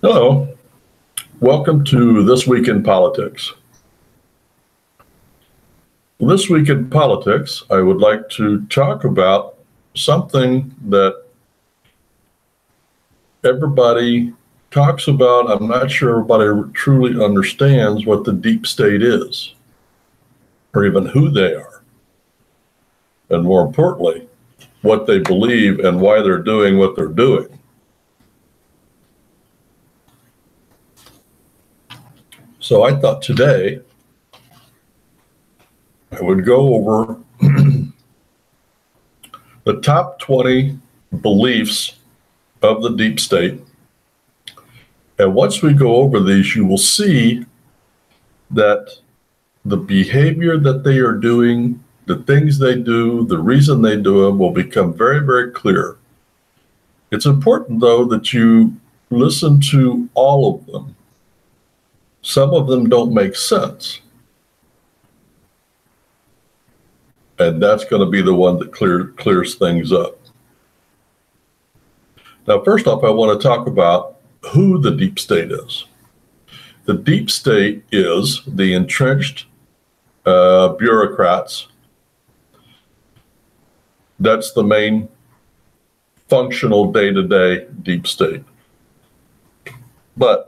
Hello, welcome to This Week in Politics. This week in politics, I would like to talk about something that everybody talks about. I'm not sure everybody truly understands what the deep state is, or even who they are, and more importantly, what they believe and why they're doing what they're doing. So I thought today I would go over the top 20 beliefs of the deep state. And once we go over these, you will see that the behavior that they are doing, the things they do, the reason they do them will become very, very clear. It's important, though, that you listen to all of them. Some of them don't make sense. And that's going to be the one that clears things up. Now, first off, I want to talk about who the deep state is. The deep state is the entrenched bureaucrats. That's the main functional day-to-day deep state. But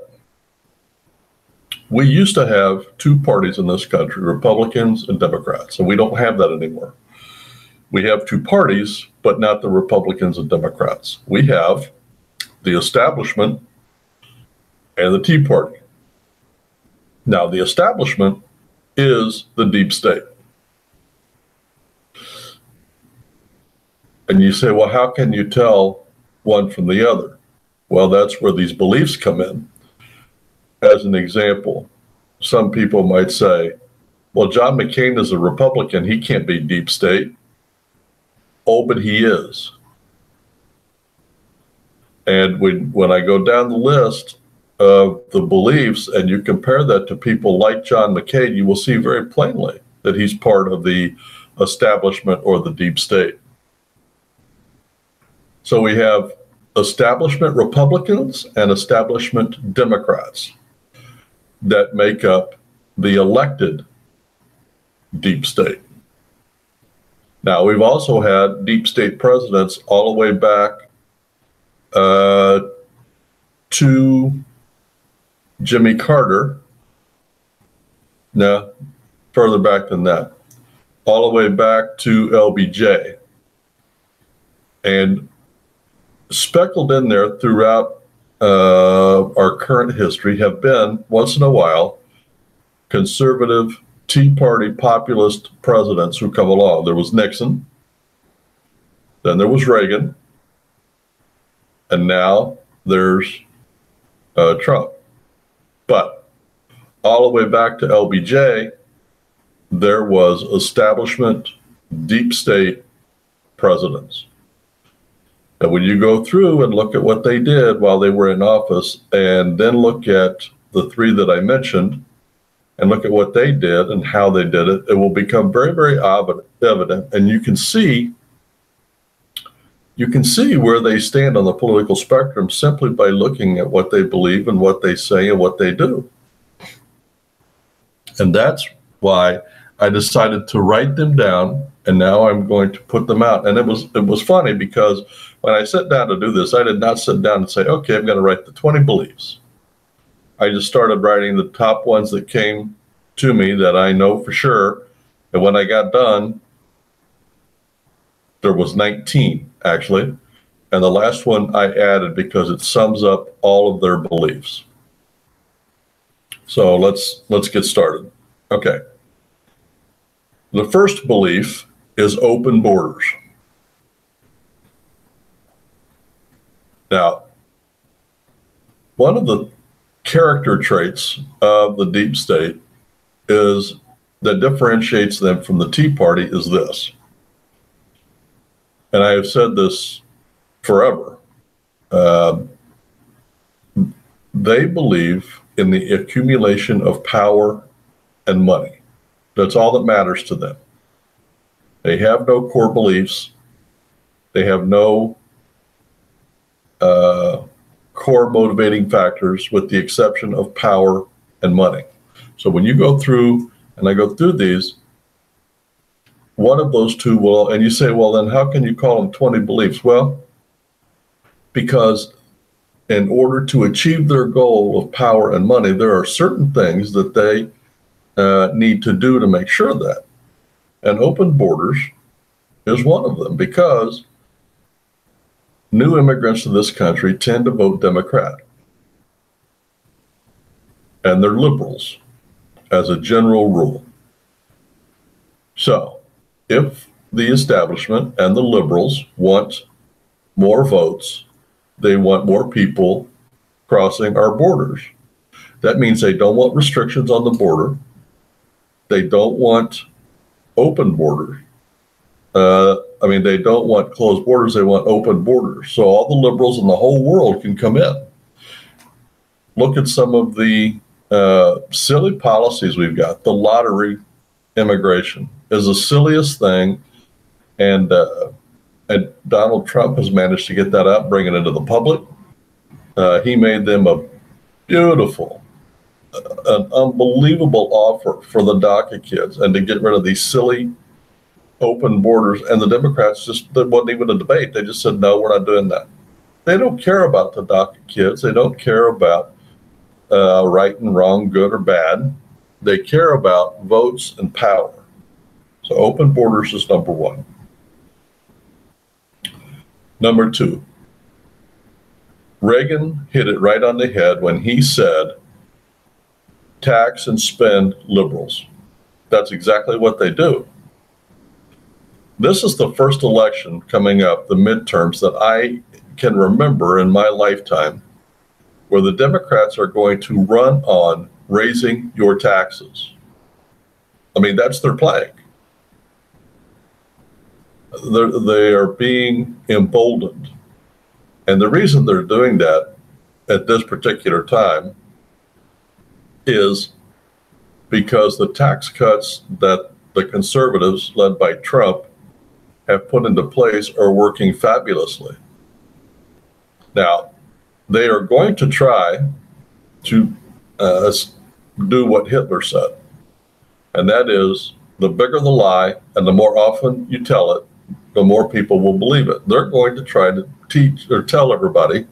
we used to have two parties in this country, Republicans and Democrats, and we don't have that anymore. We have two parties, but not the Republicans and Democrats. We have the establishment and the Tea Party. Now, the establishment is the deep state. And you say, well, how can you tell one from the other? Well, that's where these beliefs come in. As an example, some people might say, well, John McCain is a Republican. He can't be deep state. Oh, but he is. And when I go down the list of the beliefs and you compare that to people like John McCain, you will see very plainly that he's part of the establishment or the deep state. So we have establishment Republicans and establishment Democrats that make up the elected deep state. Now, we've also had deep state presidents all the way back to Jimmy Carter. No, further back than that, all the way back to LBJ. And speckled in there throughout our current history have been, once in a while, conservative Tea Party populist presidents who come along. There was Nixon, then there was Reagan, and now there's Trump. But all the way back to LBJ, there was establishment, deep state presidents. And when you go through and look at what they did while they were in office, and then look at the three that I mentioned, and look at what they did and how they did it, it will become very, very evident. And you can see where they stand on the political spectrum simply by looking at what they believe and what they say and what they do. And that's why I decided to write them down, and now I'm going to put them out. And it was funny because when I sat down to do this, I did not sit down and say, okay, I'm going to write the 20 beliefs. I just started writing the top ones that came to me that I know for sure. And when I got done, there was 19 actually. And the last one I added because it sums up all of their beliefs. So let's get started. Okay. The first belief is open borders. Now, one of the character traits of the deep state is that differentiates them from the Tea Party is this. And I have said this forever. They believe in the accumulation of power and money. That's all that matters to them. They have no core beliefs. They have no core motivating factors with the exception of power and money. So when you go through, and I go through these, one of those two will, and you say, well, then how can you call them 20 beliefs? Well, because in order to achieve their goal of power and money, there are certain things that they need to do to make sure that. And open borders is one of them, because new immigrants to this country tend to vote Democrat. And they're liberals as a general rule. So if the establishment and the liberals want more votes, they want more people crossing our borders. That means they don't want restrictions on the border. They don't want open borders. They don't want closed borders. They want open borders. So all the liberals in the whole world can come in. Look at some of the silly policies we've got. The lottery immigration is the silliest thing. And Donald Trump has managed to get that out, bring it into the public. He made them a beautiful, an unbelievable offer for the DACA kids, and to get rid of these silly open borders. And the Democrats there wasn't even a debate. They just said, no, we're not doing that. They don't care about the DACA kids. They don't care about right and wrong, good or bad. They care about votes and power. So open borders is number one. Number two, Reagan hit it right on the head when he said, tax and spend liberals. That's exactly what they do. This is the first election coming up, the midterms, that I can remember in my lifetime where the Democrats are going to run on raising your taxes. I mean, that's their plague. They are being emboldened. And the reason they're doing that at this particular time is because the tax cuts that the conservatives, led by Trump, have put into place are working fabulously. Now, they are going to try to do what Hitler said, and that is, the bigger the lie and the more often you tell it, the more people will believe it. They're going to try to teach or tell everybody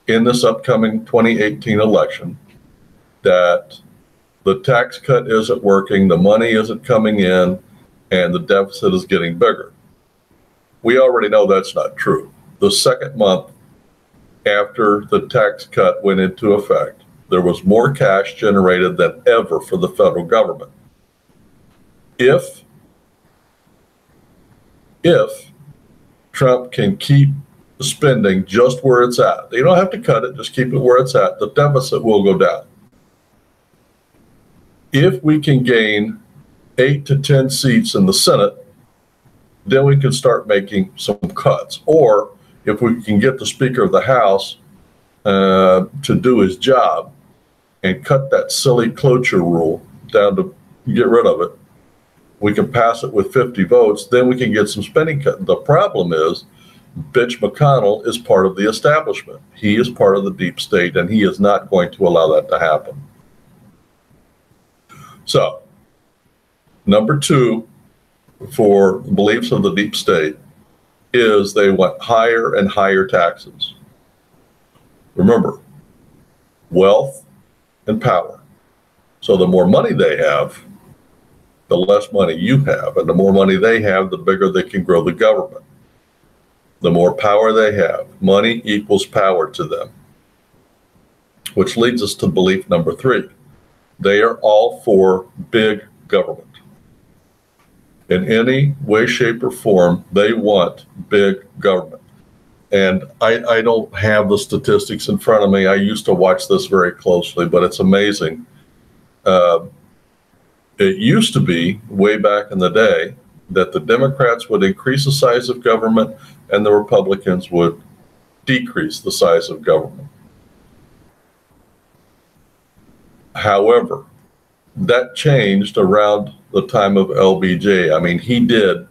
in this upcoming 2018 election that the tax cut isn't working, the money isn't coming in, and the deficit is getting bigger. We already know that's not true. The second month after the tax cut went into effect, there was more cash generated than ever for the federal government. If Trump can keep spending just where it's at, you don't have to cut it, just keep it where it's at, the deficit will go down. If we can gain 8 to 10 seats in the Senate, then we can start making some cuts. Or if we can get the Speaker of the House to do his job and cut that silly cloture rule down to get rid of it, we can pass it with 50 votes, then we can get some spending cut. The problem is, Mitch McConnell is part of the establishment. He is part of the deep state, and he is not going to allow that to happen. So, number two for beliefs of the deep state is they want higher and higher taxes. Remember, wealth and power. So the more money they have, the less money you have, and the more money they have, the bigger they can grow the government. The more power they have, money equals power to them. Which leads us to belief number three. They are all for big government. In any way, shape, or form, they want big government. And I don't have the statistics in front of me. I used to watch this very closely, but it's amazing. It used to be, way back in the day, that the Democrats would increase the size of government and the Republicans would decrease the size of government. However, that changed around the time of LBJ. I mean, he did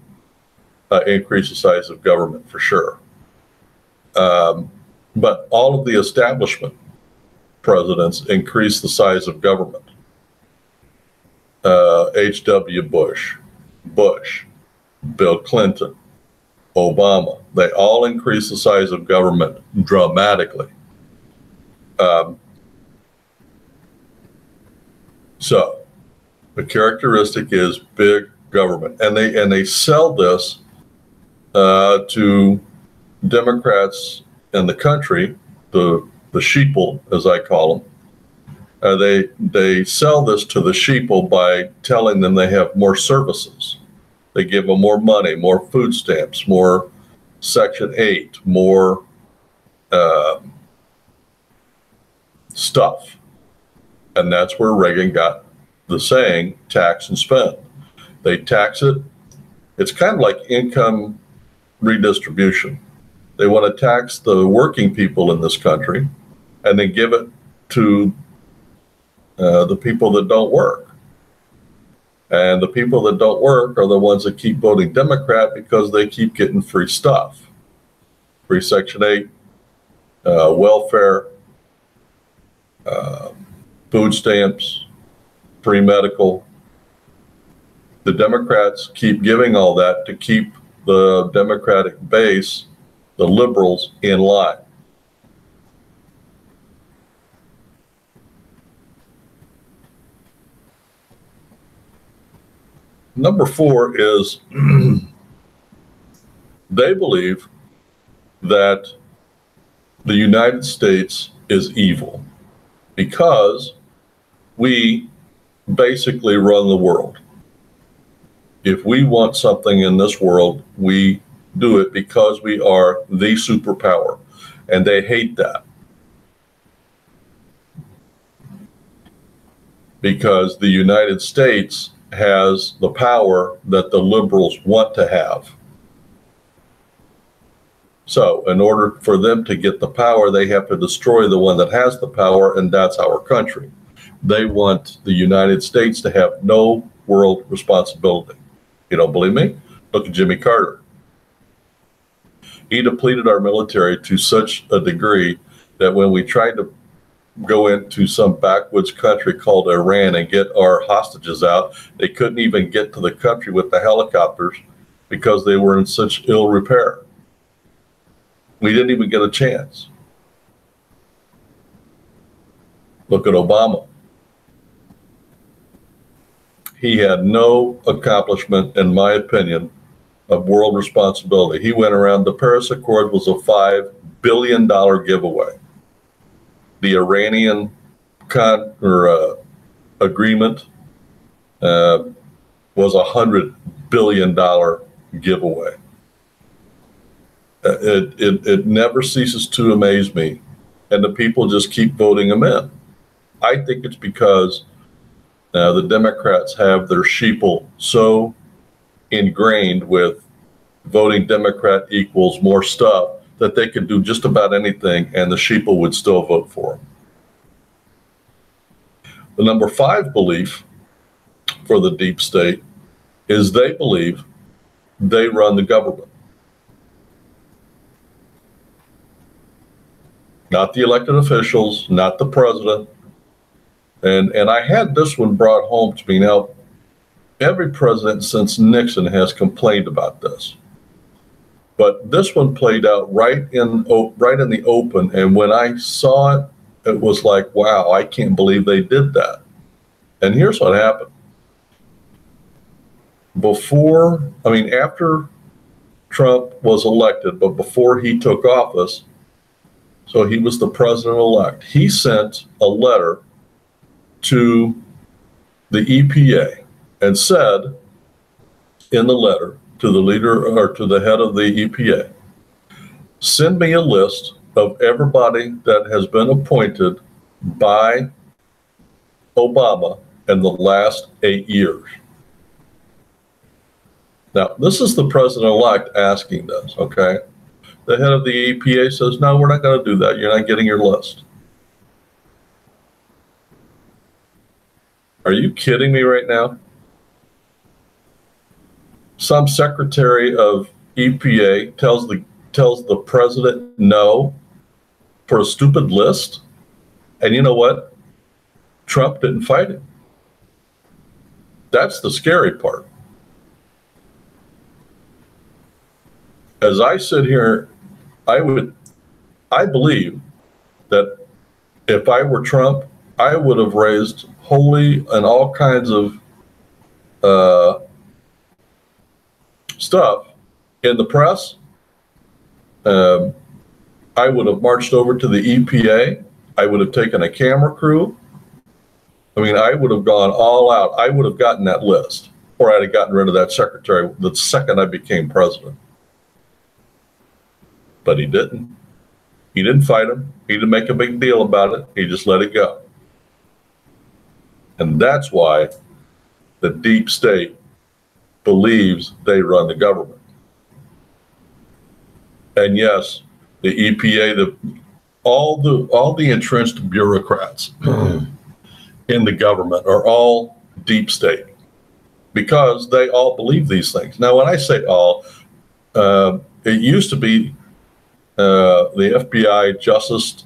increase the size of government for sure. But all of the establishment presidents increased the size of government. H.W. Bush, Bill Clinton, Obama, they all increased the size of government dramatically. So the characteristic is big government, and they sell this to Democrats in the country, the sheeple, as I call them. They sell this to the sheeple by telling them they have more services. They give them more money, more food stamps, more Section 8, more stuff. And that's where Reagan got the saying, tax and spend. They tax it. It's kind of like income redistribution. They want to tax the working people in this country and then give it to the people that don't work. And the people that don't work are the ones that keep voting Democrat because they keep getting free stuff. Free Section 8, welfare, food stamps, free medical. The Democrats keep giving all that to keep the Democratic base, the liberals, in line. Number 4 is they believe that the United States is evil because we basically run the world. If we want something in this world, we do it because we are the superpower, and they hate that. Because the United States has the power that the liberals want to have. So in order for them to get the power, they have to destroy the one that has the power, and that's our country. They want the United States to have no world responsibility. You don't believe me? Look at Jimmy Carter. He depleted our military to such a degree that when we tried to go into some backwoods country called Iran and get our hostages out, they couldn't even get to the country with the helicopters because they were in such ill repair. We didn't even get a chance. Look at Obama. He had no accomplishment, in my opinion, of world responsibility. He went around, the Paris Accord was a $5 billion giveaway. The Iranian agreement was a $100 billion giveaway. It never ceases to amaze me, and the people just keep voting them in. I think it's because the Democrats have their sheeple so ingrained with voting Democrat equals more stuff that they could do just about anything and the sheeple would still vote for them. The number 5 belief for the deep state is they believe they run the government. Not the elected officials, not the president. And I had this one brought home to me. Now, every president since Nixon has complained about this. But this one played out right in the open. And when I saw it, it was like, wow, I can't believe they did that. And here's what happened. After Trump was elected, but before he took office, so he was the president-elect, he sent a letter to the EPA and said in the letter to the leader or to the head of the EPA, send me a list of everybody that has been appointed by Obama in the last 8 years. Now, this is the president-elect asking this, okay? The head of the EPA says, no, we're not going to do that. You're not getting your list. Are you kidding me right now? Some secretary of EPA tells the president no, for a stupid list. And you know what? Trump didn't fight it. That's the scary part. As I sit here, I believe that if I were Trump, I would have raised holy and all kinds of stuff in the press. I would have marched over to the EPA. I would have taken a camera crew. I mean, I would have gone all out. I would have gotten that list, or I'd have gotten rid of that secretary the second I became president. But he didn't. He didn't fight him. He didn't make a big deal about it. He just let it go. And that's why the deep state believes they run the government. And yes, the EPA, all the entrenched bureaucrats in the government are all deep state because they all believe these things. Now, when I say all, it used to be the FBI, Justice,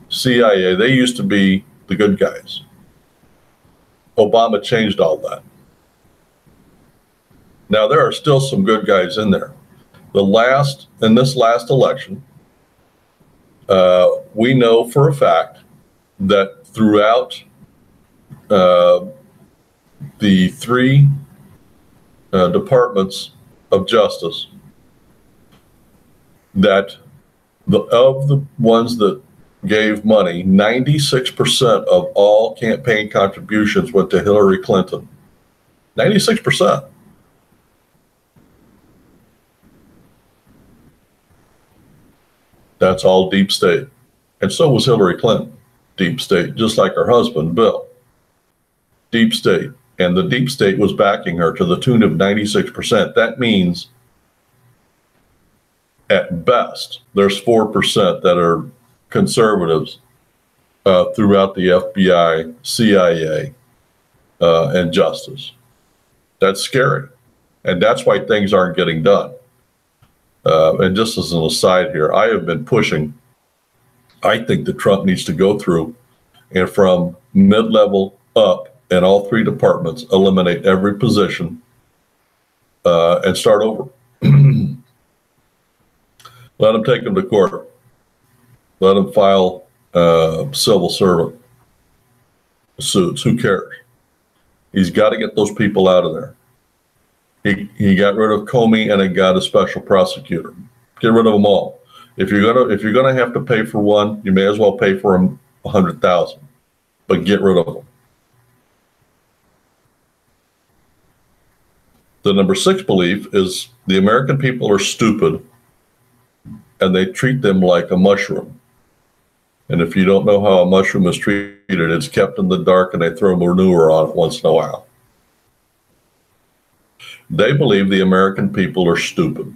CIA, they used to be the good guys. Obama changed all that. Now, there are still some good guys in there. In this last election, we know for a fact that throughout the three departments of justice, that of the ones that gave money, 96% of all campaign contributions went to Hillary Clinton. 96%. That's all deep state. And so was Hillary Clinton, deep state, just like her husband, Bill. Deep state. And the deep state was backing her to the tune of 96%. That means, at best, there's 4% that are conservatives throughout the FBI, CIA, and justice. That's scary. And that's why things aren't getting done. And just as an aside here, I have been pushing. I think that Trump needs to go through and from mid-level up in all three departments, eliminate every position and start over. Let him take them to court. Let him file civil servant suits. Who cares? He's got to get those people out of there. He got rid of Comey and he got a special prosecutor. Get rid of them all. If you're gonna have to pay for one, you may as well pay for them 100,000, but get rid of them. The number 6 belief is the American people are stupid and they treat them like a mushroom. And if you don't know how a mushroom is treated, it's kept in the dark and they throw manure on it once in a while. They believe the American people are stupid.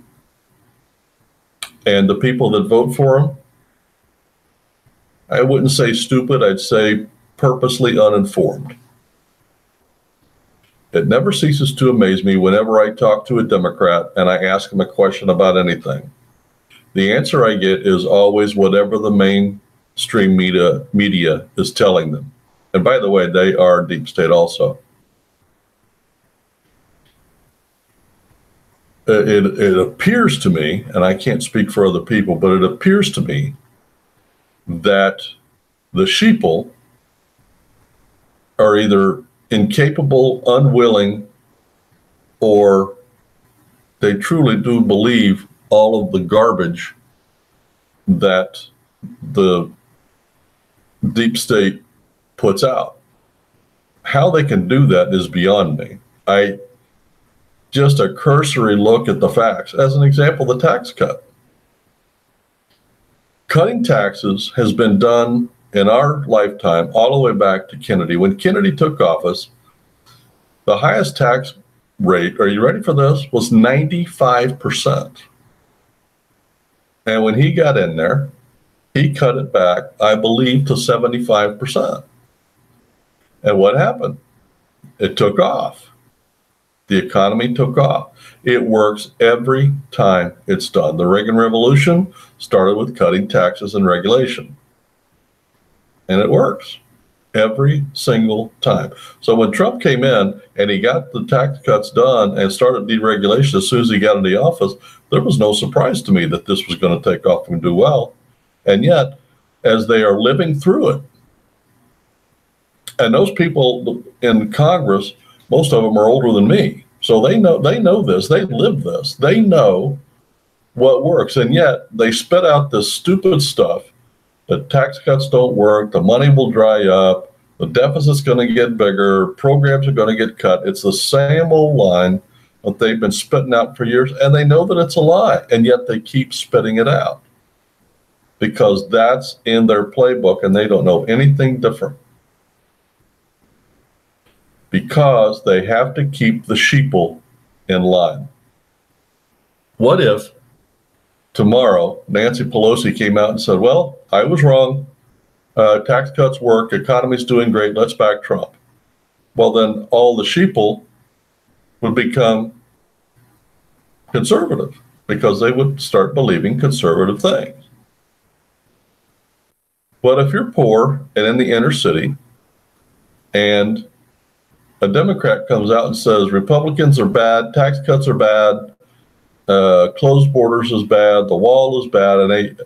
And the people that vote for them, I wouldn't say stupid, I'd say purposely uninformed. It never ceases to amaze me whenever I talk to a Democrat and I ask them a question about anything. The answer I get is always whatever the mainstream media is telling them. And by the way, they are deep state also. It appears to me, and I can't speak for other people, but it appears to me that the sheeple are either incapable, unwilling, or they truly do believe all of the garbage that the deep state puts out. How they can do that is beyond me. Just a cursory look at the facts. As an example, the tax cut. Cutting taxes has been done in our lifetime all the way back to Kennedy. When Kennedy took office, the highest tax rate, are you ready for this, was 95%. And when he got in there, he cut it back, I believe, to 75%. And what happened? It took off. The economy took off. It works every time it's done. The Reagan Revolution started with cutting taxes and regulation. And it works every single time. So when Trump came in and he got the tax cuts done and started deregulation as soon as he got into the office, there was no surprise to me that this was going to take off and do well. And yet, as they are living through it, and those people in Congress, most of them are older than me. So they know this, they live this, they know what works. And yet they spit out this stupid stuff that tax cuts don't work, the money will dry up, the deficit's going to get bigger, programs are going to get cut. It's the same old line that they've been spitting out for years, and they know that it's a lie, and yet they keep spitting it out because that's in their playbook and they don't know anything different. Because they have to keep the sheeple in line. What if tomorrow Nancy Pelosi came out and said, well, I was wrong, tax cuts work, economy's doing great, let's back Trump? Well, then all the sheeple would become conservative because they would start believing conservative things. But if you're poor and in the inner city and a Democrat comes out and says Republicans are bad, tax cuts are bad, closed borders is bad, the wall is bad, and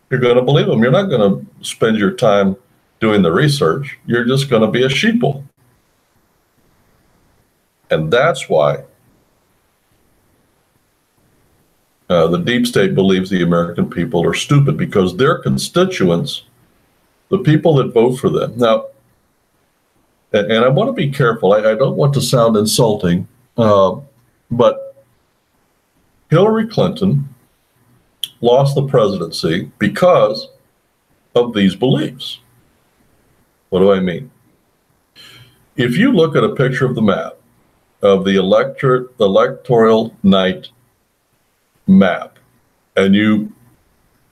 you're going to believe them. You're not going to spend your time doing the research. You're just going to be a sheeple. And that's why the deep state believes the American people are stupid, because their constituents, the people that vote for them. Now, and I want to be careful. I don't want to sound insulting, but Hillary Clinton lost the presidency because of these beliefs. What do I mean? If you look at a picture of the map, of the electoral night map, and you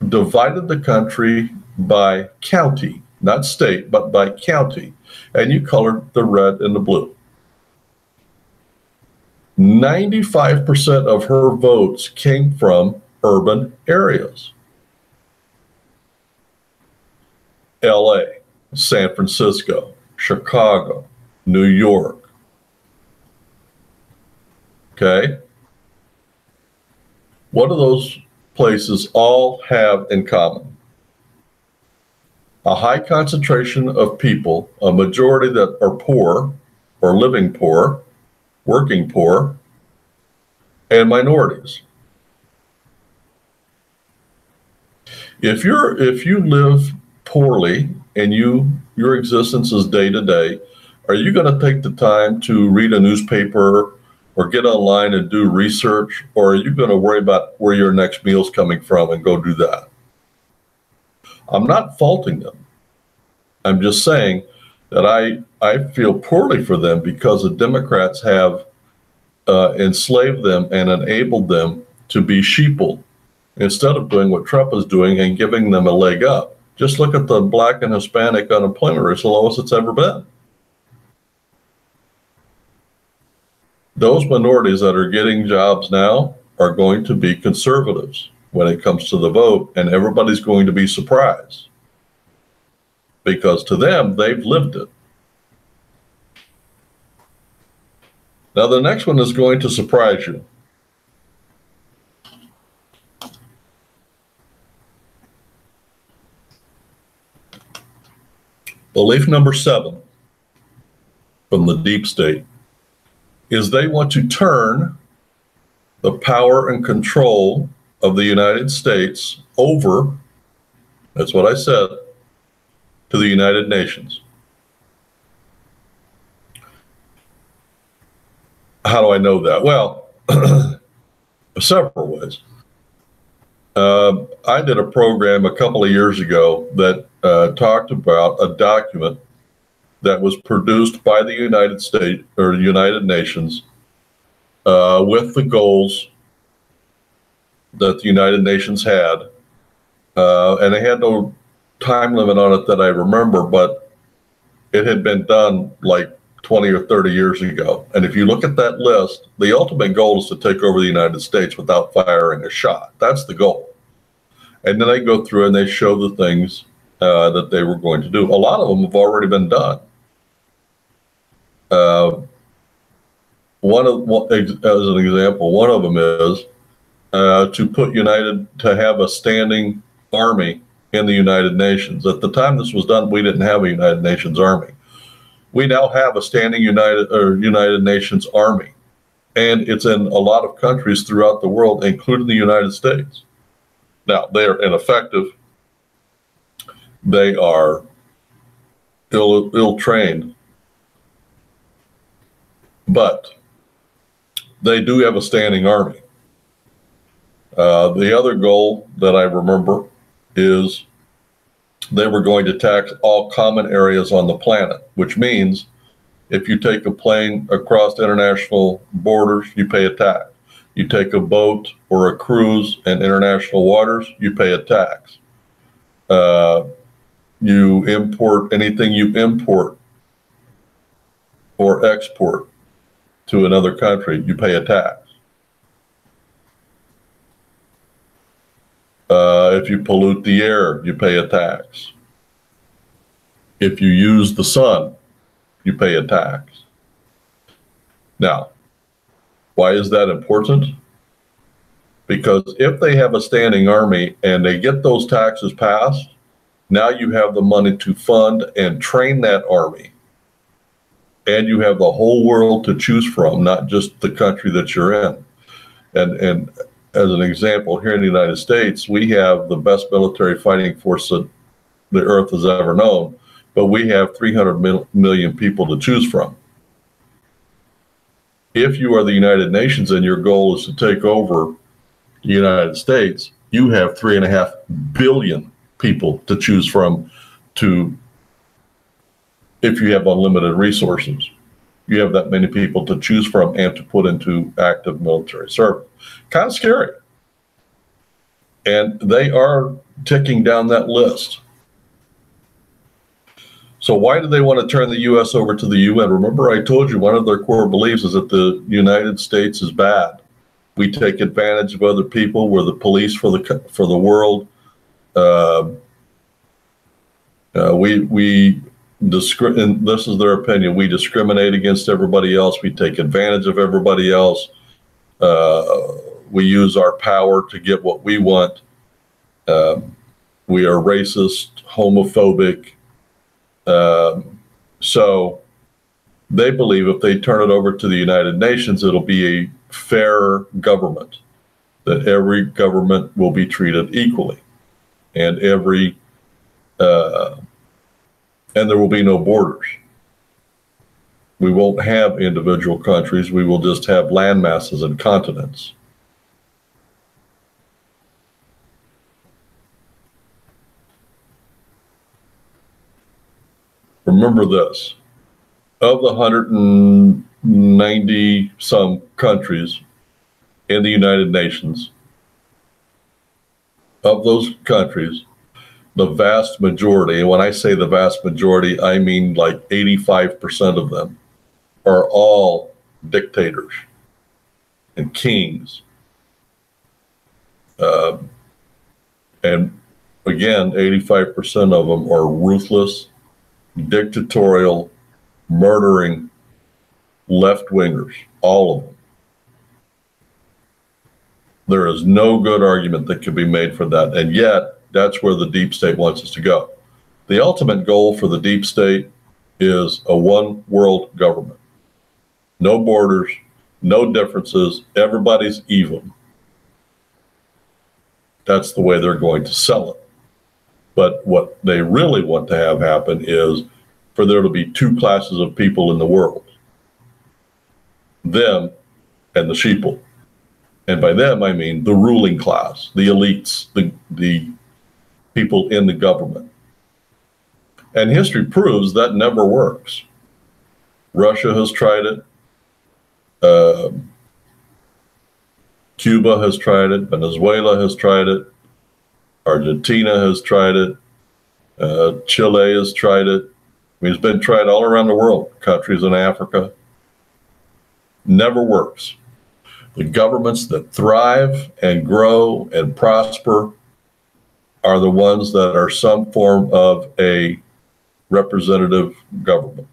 divided the country by county, not state, but by county, and you colored the red and the blue, 95% of her votes came from urban areas. LA, San Francisco, Chicago, New York. Okay? What do those places all have in common? A high concentration of people, a majority that are poor or living poor, working poor, and minorities. If you live poorly and your existence is day to day, are you going to take the time to read a newspaper or get online and do research, or are you going to worry about where your next meal's coming from and go do that? I'm not faulting them. I'm just saying that I feel poorly for them because the Democrats have enslaved them and enabled them to be sheeple instead of doing what Trump is doing and giving them a leg up. Just look at the Black and Hispanic unemployment rate, it's the lowest it's ever been. Those minorities that are getting jobs now are going to be conservatives when it comes to the vote, and everybody's going to be surprised because to them, they've lived it. Now, the next one is going to surprise you. Belief number 7 from the deep state is they want to turn the power and control of the United States over, that's what I said, to the United Nations. How do I know that? Well, several ways. I did a program a couple of years ago that talked about a document that was produced by the United States or United Nations with the goals that the United Nations had. And they had no time limit on it that I remember, but it had been done like 20 or 30 years ago. And if you look at that list, the ultimate goal is to take over the United States without firing a shot. That's the goal. And then they go through and they show the things that they were going to do. A lot of them have already been done. As an example, one of them is to have a standing army in the United Nations. At the time this was done, we didn't have a United Nations army. We now have a standing United Nations army, and it's in a lot of countries throughout the world, including the United States. Now, they are ineffective. They are ill-trained, but they do have a standing army. The other goal that I remember is they were going to tax all common areas on the planet, which means if you take a plane across international borders, you pay a tax. You take a boat or a cruise in international waters, you pay a tax. You import anything you import or export to another country, you pay a tax. If you pollute the air, you pay a tax. If you use the sun, you pay a tax. Now, why is that important? Because if they have a standing army and they get those taxes passed, now you have the money to fund and train that army. And you have the whole world to choose from, not just the country that you're in. And as an example, here in the United States, we have the best military fighting force that the earth has ever known, but we have 300 million people to choose from. If you are the United Nations and your goal is to take over the United States, you have 3.5 billion people to choose from if you have unlimited resources. You have that many people to choose from and to put into active military service. Kind of scary. And they are ticking down that list. So why do they want to turn the U.S. over to the UN? Remember, I told you one of their core beliefs is that the United States is bad. We take advantage of other people. We're the police for the world. And this is their opinion. We discriminate against everybody else. We take advantage of everybody else. We use our power to get what we want. We are racist, homophobic. So they believe if they turn it over to the United Nations, it'll be a fairer government, that every government will be treated equally, and and there will be no borders. We won't have individual countries. We will just have land masses and continents. Remember this, of the 190 some countries in the United Nations, of those countries, the vast majority, and when I say the vast majority, I mean like 85% of them, are all dictators and kings. And again, 85% of them are ruthless, dictatorial, murdering left-wingers, all of them. There is no good argument that can be made for that, and yet that's where the deep state wants us to go. The ultimate goal for the deep state is a one world government. No borders, no differences, everybody's even. That's the way they're going to sell it. But what they really want to have happen is for there to be two classes of people in the world. Them and the sheeple. And by them, I mean the ruling class, the elites, the people in the government. And history proves that never works. Russia has tried it. Cuba has tried it. Venezuela has tried it. Argentina has tried it. Chile has tried it. mean, it's been tried all around the world, countries in Africa. Never works. The governments that thrive and grow and prosper are the ones that are some form of a representative government.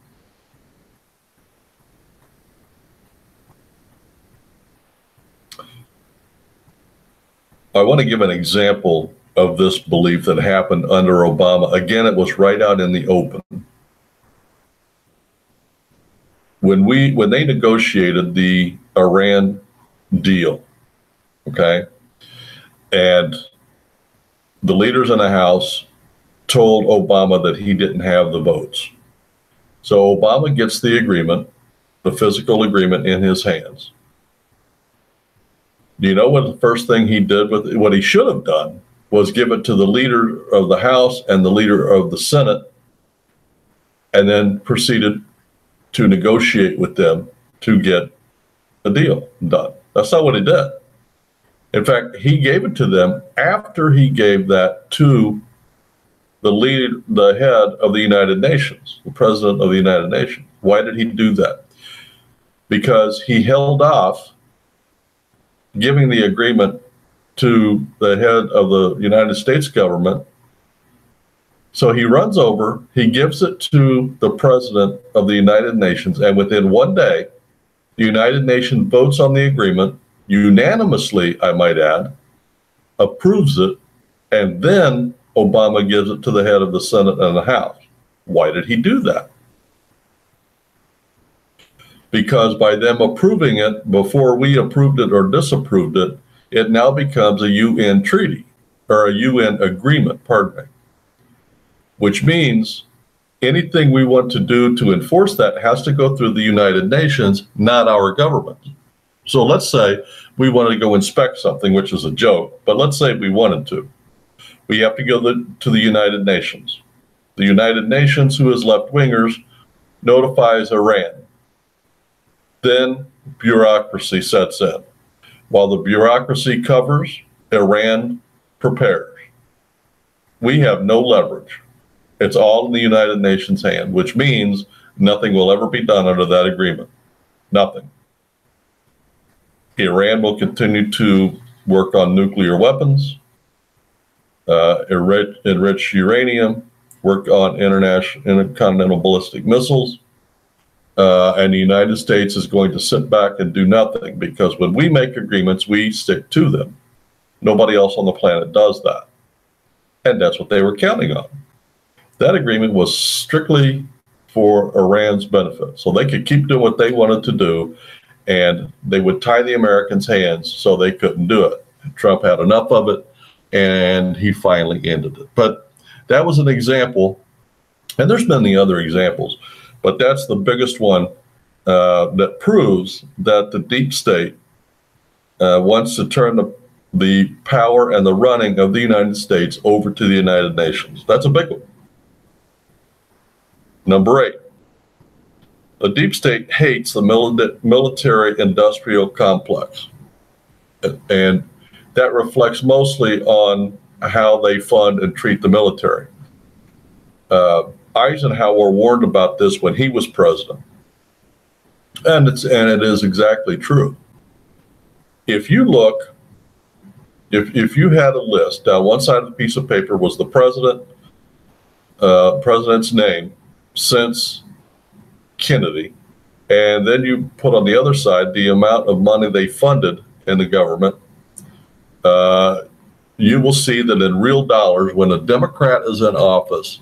I want to give an example of this belief that happened under Obama. Again, it was right out in the open. When they negotiated the Iran deal, okay, and the leaders in the House told Obama that he didn't have the votes. So Obama gets the agreement, the physical agreement, in his hands. Do you know what the first thing he did with it? What he should have done was give it to the leader of the House and the leader of the Senate, and then proceeded to negotiate with them to get a deal done. That's not what he did. In fact, he gave it to them after he gave that to the head of the United Nations, the president of the United Nations. Why did he do that? Because he held off giving the agreement to the head of the United States government. So he runs over, he gives it to the president of the United Nations, and within one day, the United Nations votes on the agreement, unanimously, I might add, approves it, and then Obama gives it to the head of the Senate and the House. Why did he do that? Because by them approving it before we approved it or disapproved it, it now becomes a UN treaty, or a UN agreement, pardon me. Which means anything we want to do to enforce that has to go through the United Nations, not our government. So let's say we wanted to go inspect something, which is a joke, but let's say we wanted to. We have to go to the United Nations. The United Nations, who is left-wingers, notifies Iran. Then bureaucracy sets in. While the bureaucracy covers, Iran prepares. We have no leverage. It's all in the United Nations' hand, which means nothing will ever be done under that agreement. Nothing. Iran will continue to work on nuclear weapons, enrich uranium, work on intercontinental ballistic missiles, and the United States is going to sit back and do nothing, because when we make agreements, we stick to them. Nobody else on the planet does that. And that's what they were counting on. That agreement was strictly for Iran's benefit. So they could keep doing what they wanted to do, and they would tie the Americans' hands so they couldn't do it. Trump had enough of it, and he finally ended it. But that was an example, and there's many other examples, but that's the biggest one that proves that the deep state wants to turn the power and the running of the United States over to the United Nations. That's a big one. Number 8, the deep state hates the military-industrial complex, and that reflects mostly on how they fund and treat the military. Eisenhower warned about this when he was president, and it is exactly true. If you look, if you had a list, down one side of the piece of paper was the president's name since Kennedy, and then you put on the other side the amount of money they funded in the government, you will see that in real dollars, when a Democrat is in office,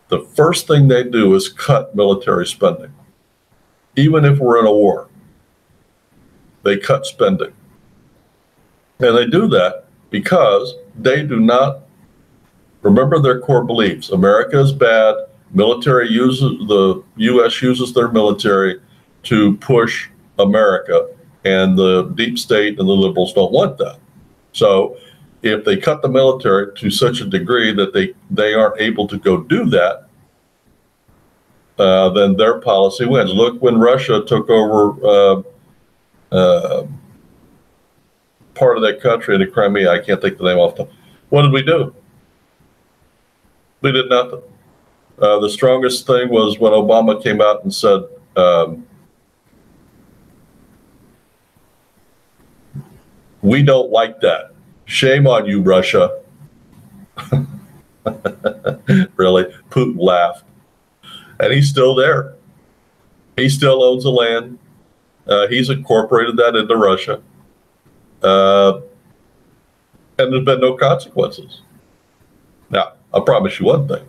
the first thing they do is cut military spending. Even if we're in a war, they cut spending. And they do that because they do not remember their core beliefs. America is bad. The U.S. uses their military to push America, and the deep state and the liberals don't want that. So if they cut the military to such a degree that they aren't able to go do that, then their policy wins. Look, when Russia took over part of that country in the Crimea, I can't think the name off the top. What did we do? We did nothing. The strongest thing was when Obama came out and said, we don't like that. Shame on you, Russia. Really? Putin laughed. And he's still there. He still owns the land. He's incorporated that into Russia. And there's been no consequences. Now, I promise you one thing.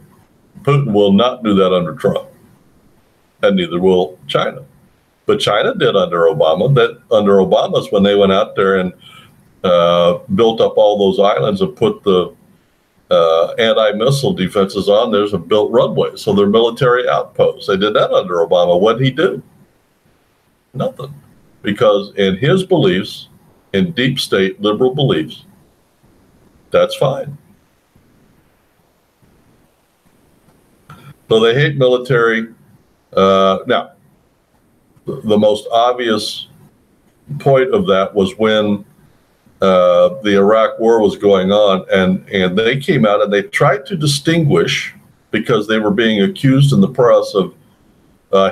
Putin will not do that under Trump. And neither will China. But China did under Obama. That under Obama's when they went out there and built up all those islands and put the anti-missile defenses on. There's a built runway, so they're military outposts. They did that under Obama. What did he do? Nothing. Because in his beliefs, in deep state liberal beliefs, that's fine. So they hate military. Now, the most obvious point of that was when the Iraq war was going on, and they came out and they tried to distinguish, because they were being accused in the press of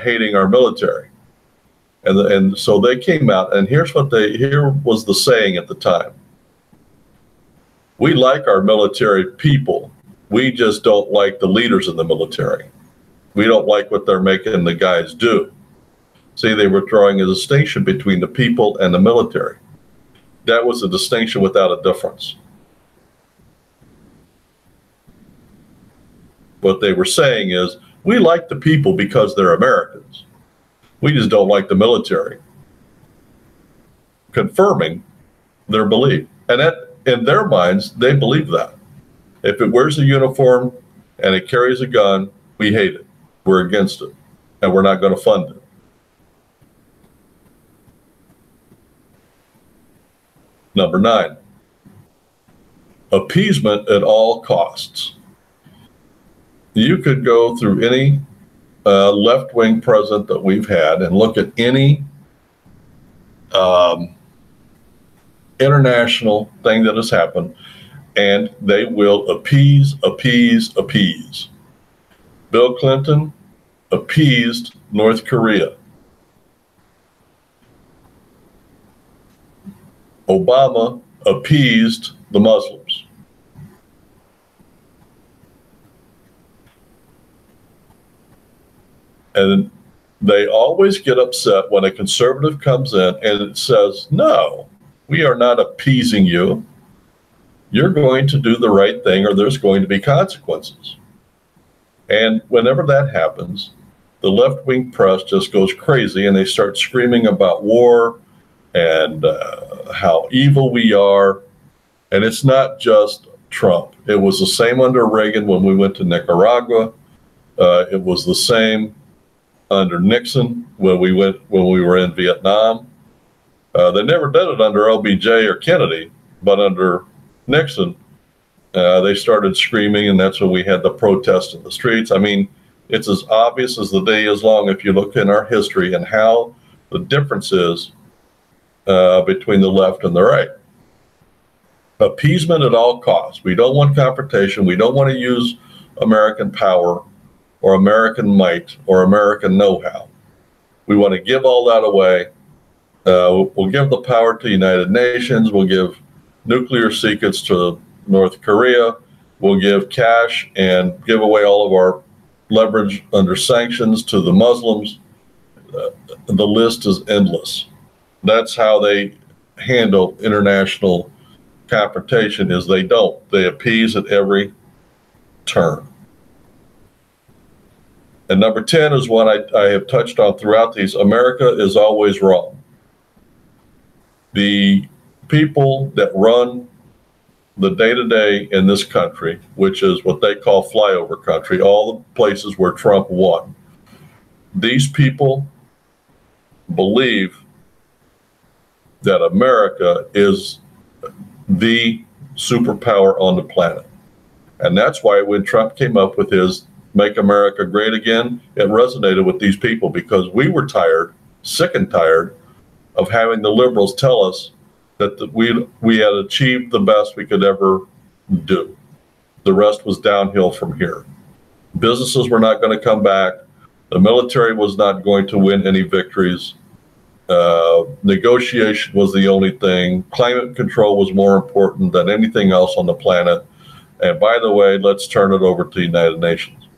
hating our military. And so they came out, and here was the saying at the time. We like our military people. We just don't like the leaders in the military. We don't like what they're making the guys do. See, they were drawing a distinction between the people and the military. That was a distinction without a difference. What they were saying is, we like the people because they're Americans. We just don't like the military. Confirming their belief. And that, in their minds, they believe that. If it wears a uniform and it carries a gun, we hate it. We're against it. And we're not going to fund it. Number 9, appeasement at all costs. You could go through any left-wing president that we've had and look at any international thing that has happened, and they will appease. Bill Clinton appeased North Korea. Obama appeased the Muslims. And they always get upset when a conservative comes in and it says, no, we are not appeasing you. You're going to do the right thing or there's going to be consequences. And whenever that happens, the left-wing press just goes crazy and they start screaming about war and how evil we are. And it's not just Trump. It was the same under Reagan when we went to Nicaragua. It was the same under Nixon when we were in Vietnam. They never did it under LBJ or Kennedy, but under Nixon, they started screaming, and that's when we had the protests in the streets. I mean, it's as obvious as the day is long if you look in our history and how the difference is between the left and the right. Appeasement at all costs. We don't want confrontation. We don't want to use American power or American might or American know-how. We want to give all that away. We'll give the power to the United Nations. We'll give nuclear secrets to North Korea. We'll give cash and give away all of our leverage under sanctions to the Muslims. The list is endless. That's how they handle international confrontation, is they don't. They appease at every turn. And number 10 is one I have touched on throughout these. America is always wrong. The people that run the day-to-day in this country, which is what they call flyover country, all the places where Trump won, these people believe that America is the superpower on the planet. And that's why when Trump came up with his Make America Great Again, it resonated with these people because we were tired, sick and tired of having the liberals tell us that we had achieved the best we could ever do. The rest was downhill from here. Businesses were not going to come back. The military was not going to win any victories. Negotiation was the only thing. Climate control was more important than anything else on the planet. And by the way, let's turn it over to the United Nations.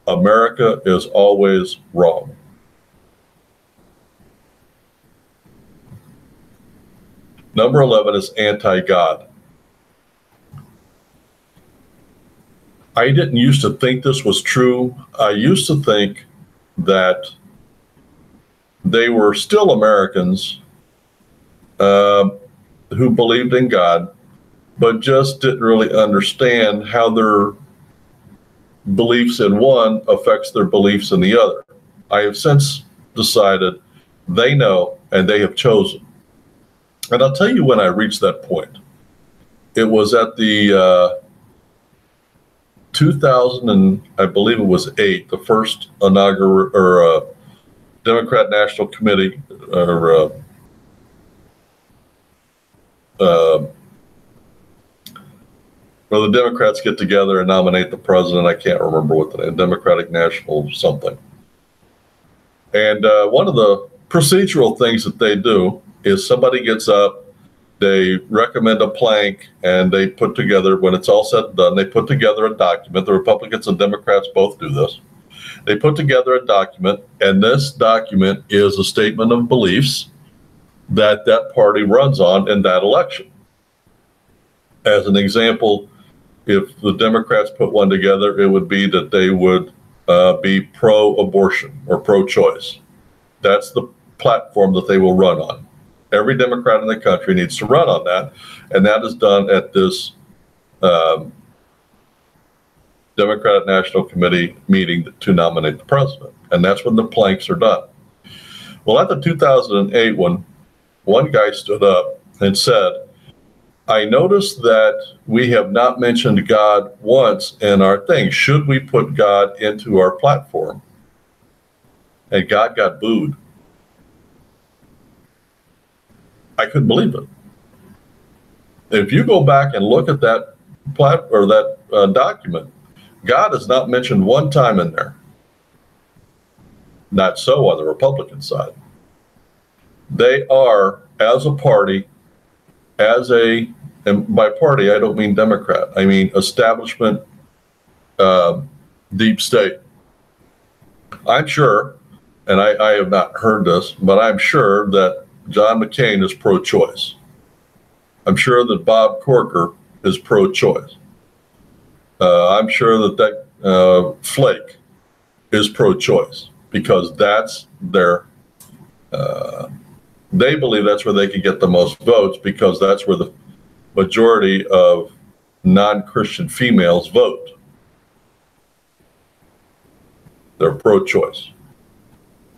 America is always wrong. Number 11 is anti-God. I didn't used to think this was true. I used to think that they were still Americans who believed in God, but just didn't really understand how their beliefs in one affects their beliefs in the other. I have since decided they know and they have chosen. And I'll tell you when I reached that point. It was at the 2000 and I believe it was 8, the first inaugural or Democrat National Committee or where the Democrats get together and nominate the president. I can't remember what the name, Democratic National something. And one of the procedural things that they do is somebody gets up, they recommend a plank, and they put together, when it's all said and done, they put together a document. The Republicans and Democrats both do this. They put together a document, and this document is a statement of beliefs that that party runs on in that election. As an example, if the Democrats put one together, it would be that they would be pro-abortion or pro-choice. That's the platform that they will run on. Every Democrat in the country needs to run on that, and that is done at this Democratic National Committee meeting to nominate the president, and that's when the planks are done. Well, at the 2008 one guy stood up and said, I noticed that we have not mentioned God once in our thing. Should we put God into our platform? And God got booed. I couldn't believe it. If you go back and look at that document, God is not mentioned one time in there. Not so on the Republican side. They are, as a party, and by party I don't mean Democrat, I mean establishment, deep state. I'm sure, and I have not heard this, but I'm sure that John McCain is pro-choice. I'm sure that Bob Corker is pro-choice. I'm sure that Flake is pro-choice because that's their, they believe that's where they can get the most votes because that's where the majority of non-Christian females vote. They're pro-choice.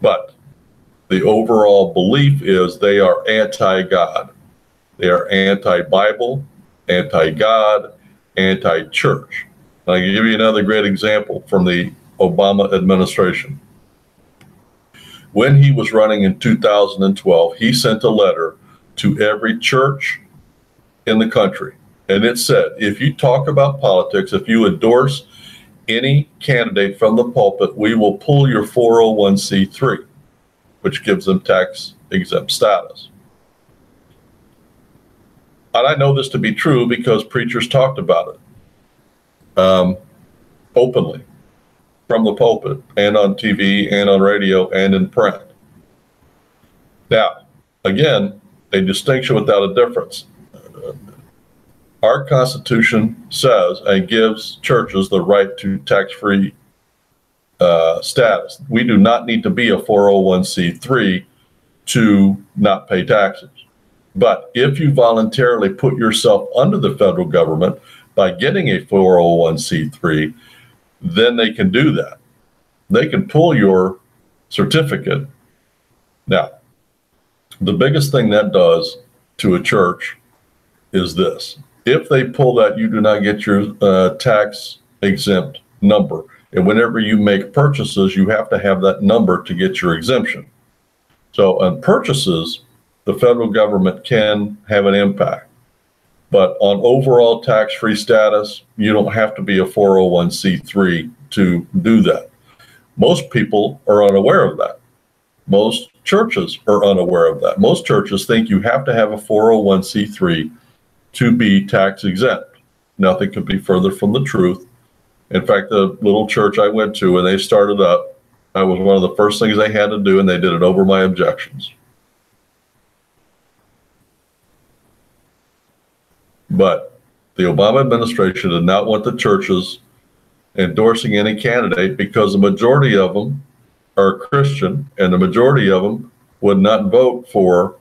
But the overall belief is they are anti-God. They are anti-Bible, anti-God, anti-church. And I can give you another great example from the Obama administration. When he was running in 2012, he sent a letter to every church in the country. And it said, if you talk about politics, if you endorse any candidate from the pulpit, we will pull your 401c3, which gives them tax exempt status. And I know this to be true because preachers talked about it openly from the pulpit and on TV and on radio and in print. Now, again, a distinction without a difference. Our Constitution says and gives churches the right to tax-free status. We do not need to be a 401c3 to not pay taxes. But if you voluntarily put yourself under the federal government by getting a 401c3, then they can do that. They can pull your certificate. Now, the biggest thing that does to a church is this. If they pull that, you do not get your tax exempt number. And whenever you make purchases, you have to have that number to get your exemption. So on purchases, the federal government can have an impact. But on overall tax-free status, you don't have to be a 401c3 to do that. Most people are unaware of that. Most churches are unaware of that. Most churches think you have to have a 401c3 to be tax exempt. Nothing could be further from the truth. In fact, the little church I went to, when they started up, that was one of the first things they had to do, and they did it over my objections. But the Obama administration did not want the churches endorsing any candidate because the majority of them are Christian, and the majority of them would not vote for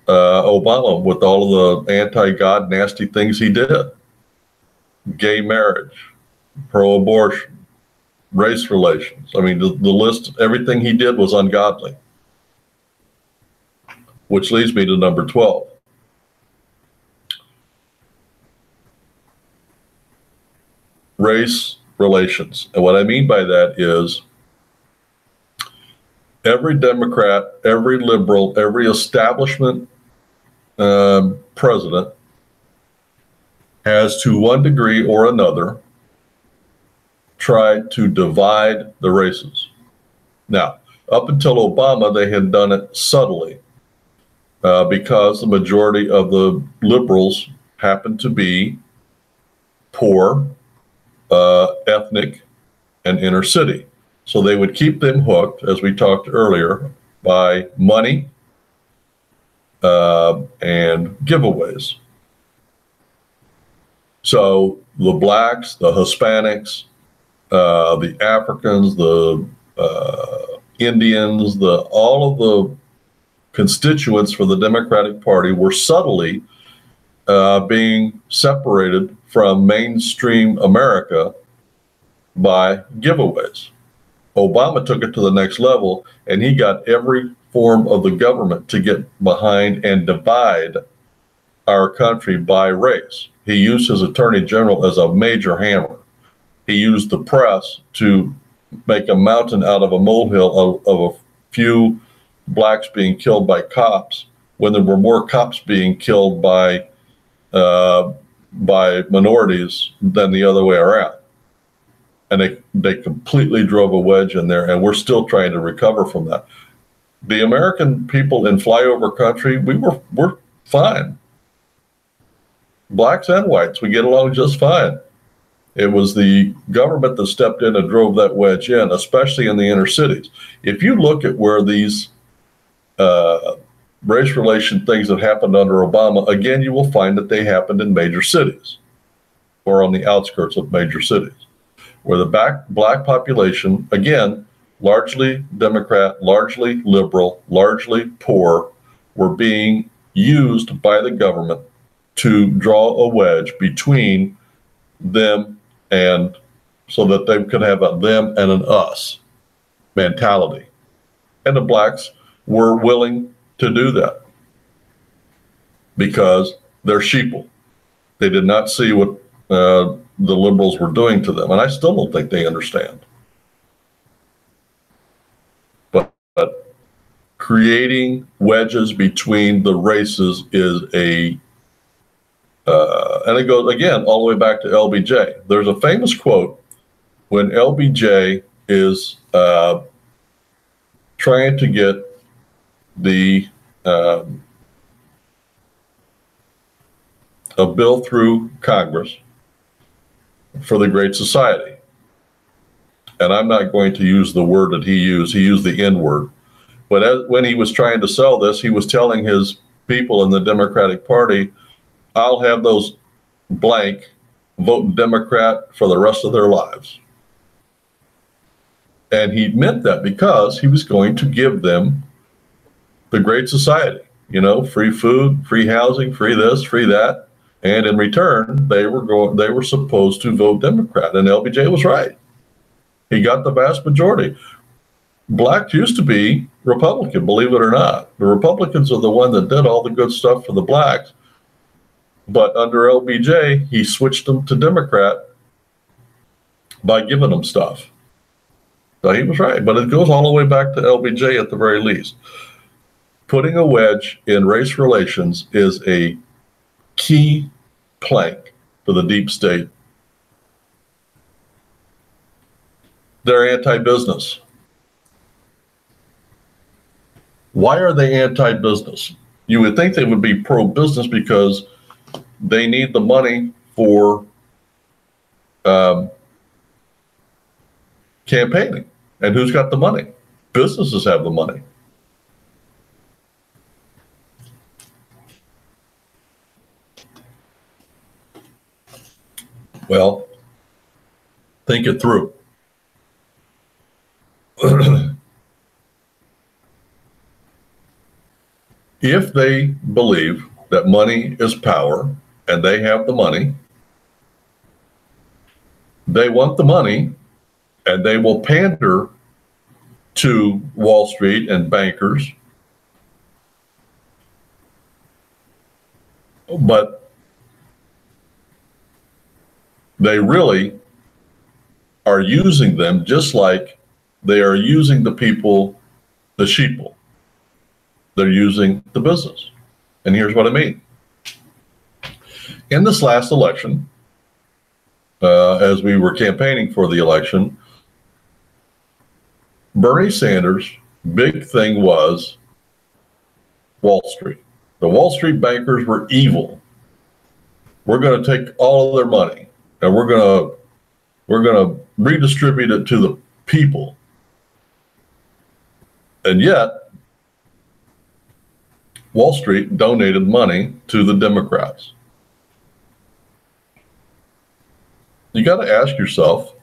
Obama with all of the anti-God nasty things he did. Gay marriage, pro-abortion, race relations. I mean, the list, everything he did was ungodly. Which leads me to number 12. Race relations. And what I mean by that is every Democrat, every liberal, every establishment president has, to one degree or another, tried to divide the races. Now, up until Obama, they had done it subtly because the majority of the liberals happened to be poor, ethnic, and inner city. So they would keep them hooked, as we talked earlier, by money and giveaways. So the blacks, the Hispanics, the Africans, the Indians, all of the constituents for the Democratic Party were subtly being separated from mainstream America by giveaways. Obama took it to the next level, and he got every form of the government to get behind and divide our country by race. He used his attorney general as a major hammer. He used the press to make a mountain out of a molehill of a few blacks being killed by cops when there were more cops being killed by minorities than the other way around. And they completely drove a wedge in there, and we're still trying to recover from that. The American people in flyover country, we're fine. Blacks and whites, we get along just fine. It was the government that stepped in and drove that wedge in, especially in the inner cities. If you look at where these race relation things that happened under Obama, again, you will find that they happened in major cities or on the outskirts of major cities, where the black population, again, largely Democrat, largely liberal, largely poor, were being used by the government to draw a wedge between them, and so that they could have a them and an us mentality. And the blacks were willing to do that because they're sheeple. They did not see what the liberals were doing to them, and I still don't think they understand. But creating wedges between the races is and it goes, again, all the way back to LBJ. There's a famous quote when LBJ is trying to get a bill through Congress for the Great Society. And I'm not going to use the word that he used the N word. But when he was trying to sell this, he was telling his people in the Democratic Party, I'll have those blank vote Democrat for the rest of their lives. And he meant that because he was going to give them the Great Society, free food, free housing, free this, free that. And in return, they were supposed to vote Democrat. And LBJ was right. He got the vast majority. Blacks used to be Republican, believe it or not. The Republicans are the one that did all the good stuff for the blacks. But under LBJ, he switched them to Democrat by giving them stuff. So he was right, but it goes all the way back to LBJ at the very least. Putting a wedge in race relations is a key plank for the deep state. They're anti-business. Why are they anti-business? You would think they would be pro-business because they need the money for campaigning. And who's got the money? Businesses have the money. Well, think it through. If they believe that money is power and they have the money, they want the money and they will pander to Wall Street and bankers. But they really are using them just like they are using the people, the sheeple. They're using the business. And here's what I mean. In this last election, as we were campaigning for the election, Bernie Sanders' big thing was Wall Street. The Wall Street bankers were evil. We're going to take all of their money and we're going to redistribute it to the people. And yet, Wall Street donated money to the Democrats. You got to ask yourself,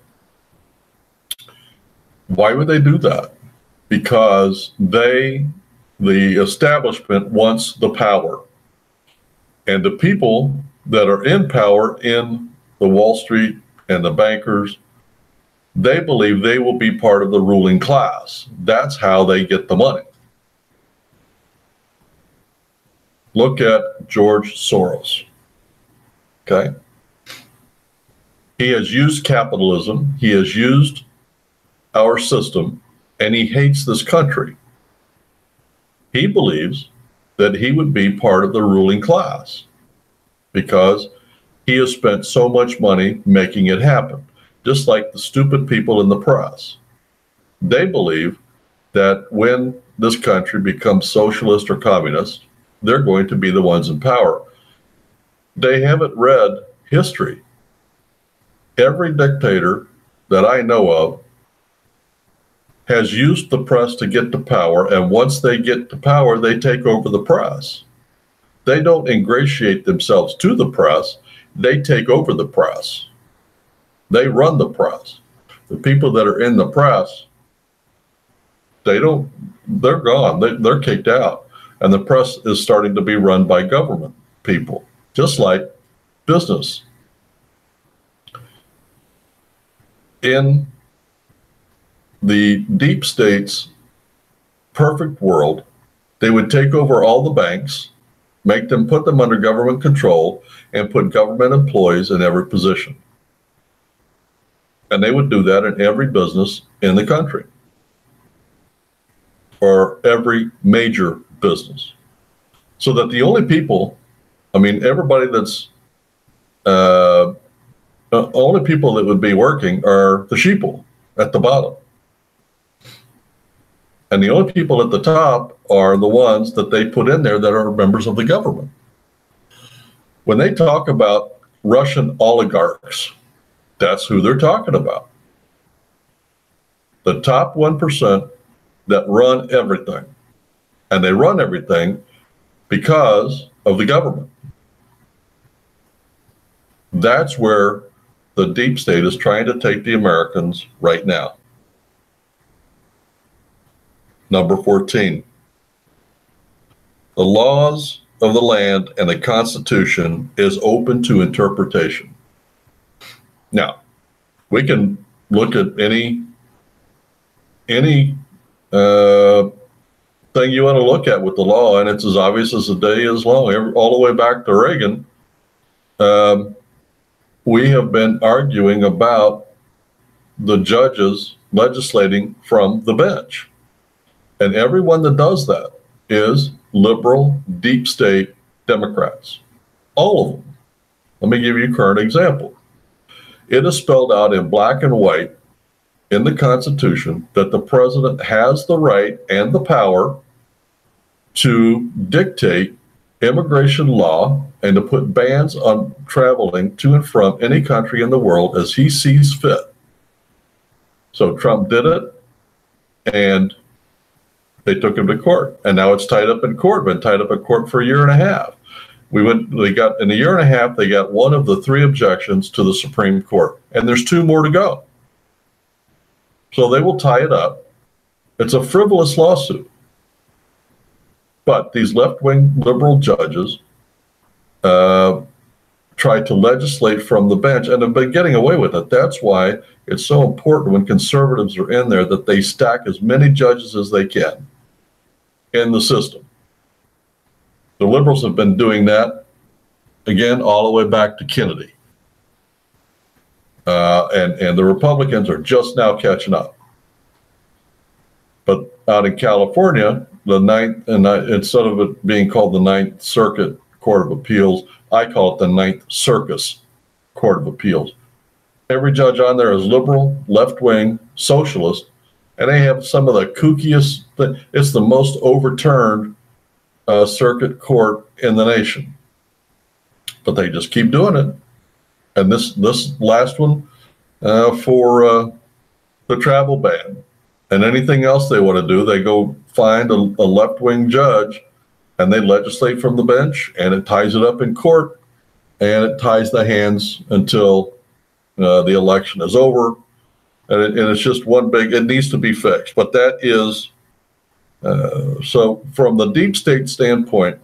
why would they do that? Because the establishment wants the power. And the people that are in power in the Wall Street and the bankers, they believe they will be part of the ruling class. That's how they get the money. Look at George Soros. Okay? He has used capitalism, he has used our system, and he hates this country. He believes that he would be part of the ruling class because he has spent so much money making it happen, just like the stupid people in the press. They believe that when this country becomes socialist or communist, they're going to be the ones in power. They haven't read history. Every dictator that I know of has used the press to get to power, and once they get to power, they take over the press. They don't ingratiate themselves to the press, they take over the press. They run the press. The people that are in the press, they're gone, they're kicked out. And the press is starting to be run by government people, just like business. In the deep state's perfect world, they would take over all the banks, put them under government control, and put government employees in every position. And they would do that in every business in the country, or every major business. So that the only people, everybody that's, only people that would be working are the sheeple at the bottom. And the only people at the top are the ones that they put in there that are members of the government. When they talk about Russian oligarchs, that's who they're talking about. The top 1% that run everything. And they run everything because of the government. That's where the deep state is trying to take the Americans right now. Number 14, the laws of the land and the Constitution is open to interpretation. Now, we can look at any thing you want to look at with the law, and it's as obvious as the day is long. All the way back to Reagan, we have been arguing about the judges legislating from the bench. And everyone that does that is liberal, deep state Democrats. All of them. Let me give you a current example. It is spelled out in black and white in the Constitution that the president has the right and the power to dictate immigration law and to put bans on traveling to and from any country in the world as he sees fit. So Trump did it, and they took him to court, and now it's tied up in court. Been tied up in court for a year and a half. They got in a year and a half. They got one of the 3 objections to the Supreme Court, and there's 2 more to go. So they will tie it up. It's a frivolous lawsuit, but these left-wing liberal judges tried to legislate from the bench and have been getting away with it. That's why it's so important when conservatives are in there that they stack as many judges as they can in the system. The liberals have been doing that, again, all the way back to Kennedy. And the Republicans are just now catching up. But out in California, the ninth, and instead of it being called the Ninth Circuit Court of Appeals, I call it the Ninth Circus Court of Appeals. Every judge on there is liberal, left-wing, socialist, and they have some of the kookiest, it's the most overturned circuit court in the nation. But they just keep doing it. And this last one for the travel ban and anything else they want to do, they go find a left-wing judge and they legislate from the bench, and it ties it up in court, and it ties the hands until the election is over. And it's just one big, it needs to be fixed. But that is, so from the deep state standpoint,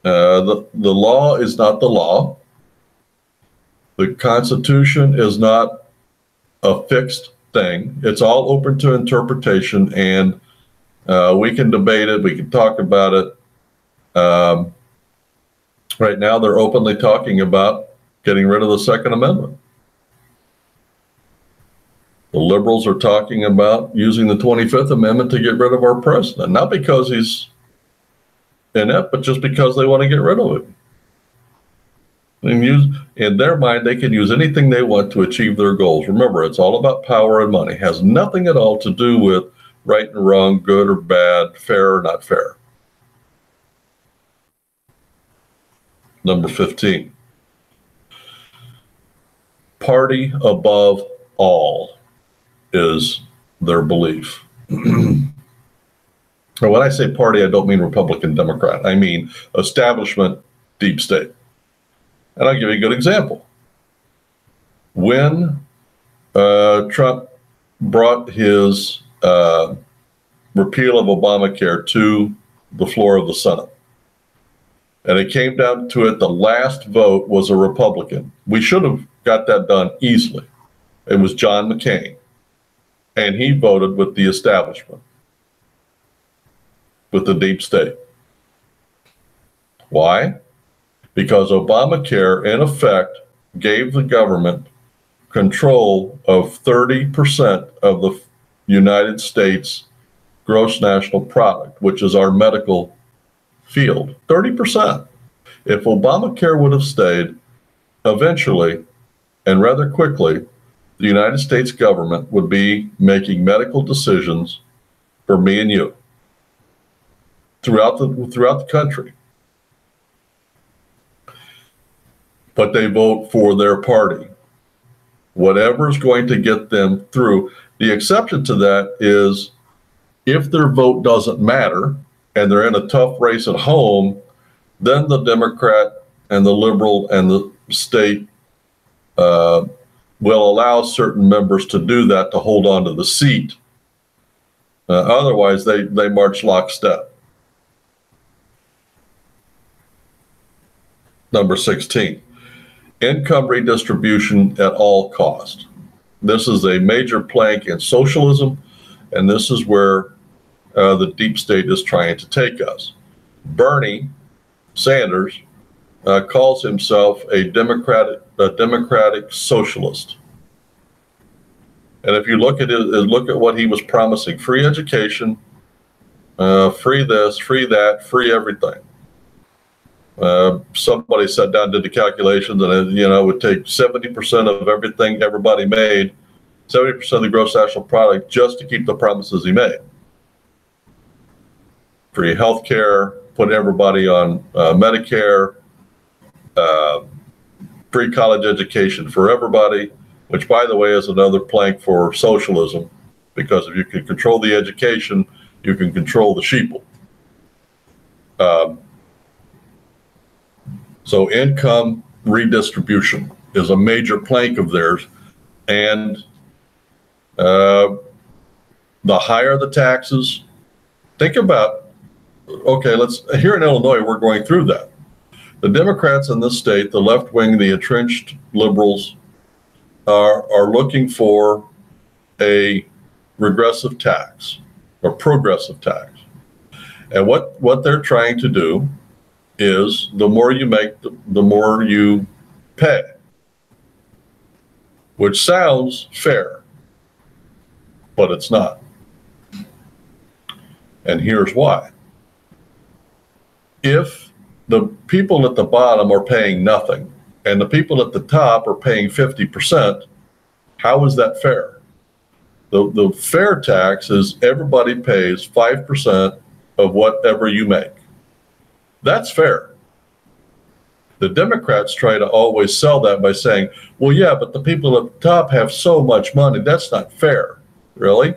the law is not the law. The Constitution is not a fixed thing. It's all open to interpretation, and we can debate it. We can talk about it. Right now, they're openly talking about getting rid of the Second Amendment. The liberals are talking about using the 25th Amendment to get rid of our president, not because he's inept, but just because they want to get rid of him. And in their mind, they can use anything they want to achieve their goals. Remember, it's all about power and money. It has nothing at all to do with right and wrong, good or bad, fair or not fair. Number 15. Party above all is their belief. And when I say party, I don't mean Republican, Democrat. I mean establishment, deep state. And I'll give you a good example. When Trump brought his repeal of Obamacare to the floor of the Senate, and it came down to it, the last vote was a Republican. We should have got that done easily. It was John McCain, and he voted with the establishment, with the deep state. Why? Because Obamacare, in effect, gave the government control of 30% of the United States gross national product, which is our medical field. 30%. If Obamacare would have stayed, eventually, and rather quickly, the United States government would be making medical decisions for me and you throughout the country. But they vote for their party. Whatever is going to get them through. The exception to that is if their vote doesn't matter and they're in a tough race at home, then the Democrat and the liberal and the state will allow certain members to do that, to hold on to the seat. Otherwise, they march lockstep. Number 16, income redistribution at all cost. This is a major plank in socialism, and this is where the deep state is trying to take us. Bernie Sanders calls himself a democratic socialist. And if you look at what he was promising: free education, free this, free that, free everything. Somebody sat down, did the calculations, and it would take 70% of everything everybody made, 70% of the gross national product, just to keep the promises he made. Free health care, put everybody on Medicare, free college education for everybody, which, by the way, is another plank for socialism, because if you can control the education, you can control the sheeple. So income redistribution is a major plank of theirs. And the higher the taxes, think about, okay, here in Illinois, we're going through that. The Democrats in this state, the left wing, the entrenched liberals, are looking for a regressive tax or progressive tax. And what they're trying to do is the more you make, the more you pay, which sounds fair, but it's not. And here's why. If the people at the bottom are paying nothing and the people at the top are paying 50%, how is that fair? The fair tax is everybody pays 5% of whatever you make. That's fair. The Democrats try to always sell that by saying, well, yeah, but the people at the top have so much money. That's not fair. Really?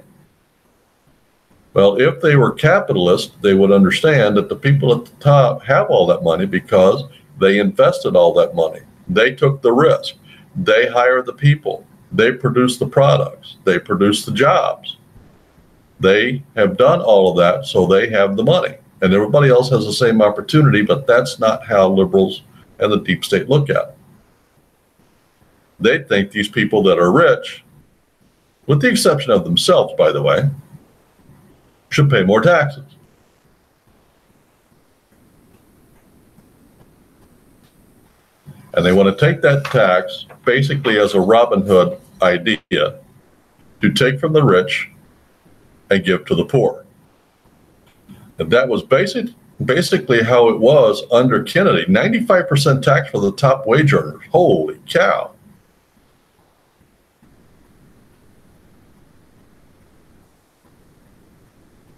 Well, if they were capitalists, they would understand that the people at the top have all that money because they invested all that money. They took the risk. They hire the people. They produce the products. They produce the jobs. They have done all of that, so they have the money. And everybody else has the same opportunity, but that's not how liberals and the deep state look at it. They think these people that are rich, with the exception of themselves, by the way, should pay more taxes. And they want to take that tax basically as a Robin Hood idea to take from the rich and give to the poor. And that was basically how it was under Kennedy. 95% tax for the top wage earners. Holy cow.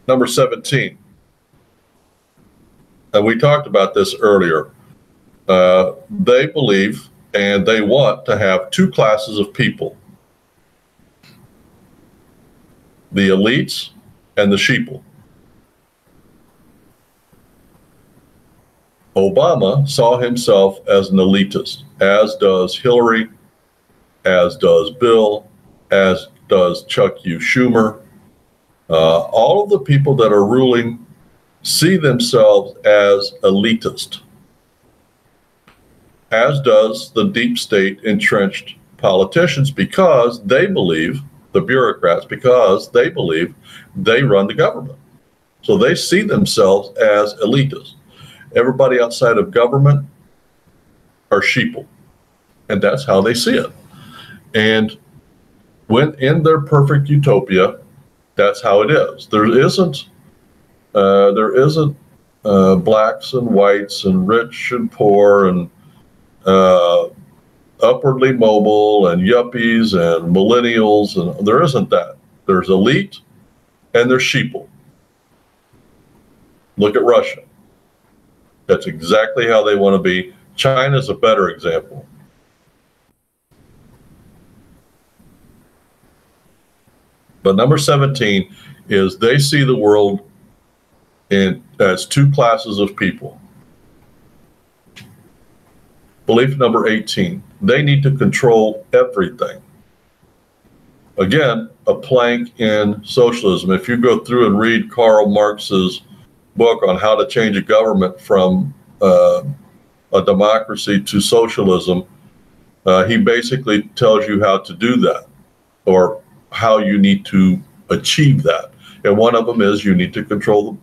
Number 17. And we talked about this earlier. They believe and they want to have two classes of people: the elites and the sheeple. Obama saw himself as an elitist, as does Hillary, as does Bill, as does Chuck U. Schumer. All of the people that are ruling see themselves as elitist, as does the deep state entrenched politicians, because they believe, the bureaucrats, because they believe they run the government. So they see themselves as elitists. Everybody outside of government are sheeple, and that's how they see it. And when in their perfect utopia, that's how it is. There isn't blacks and whites and rich and poor and upwardly mobile and yuppies and millennials, and there isn't that. There's elite and there's sheeple. Look at Russia. That's exactly how they want to be. China's a better example. But number 17 is they see the world as two classes of people. Belief number 18, they need to control everything. Again, a plank in socialism. If you go through and read Karl Marx's book on how to change a government from a democracy to socialism, he basically tells you how to do that, or how you need to achieve that. And one of them is you need to control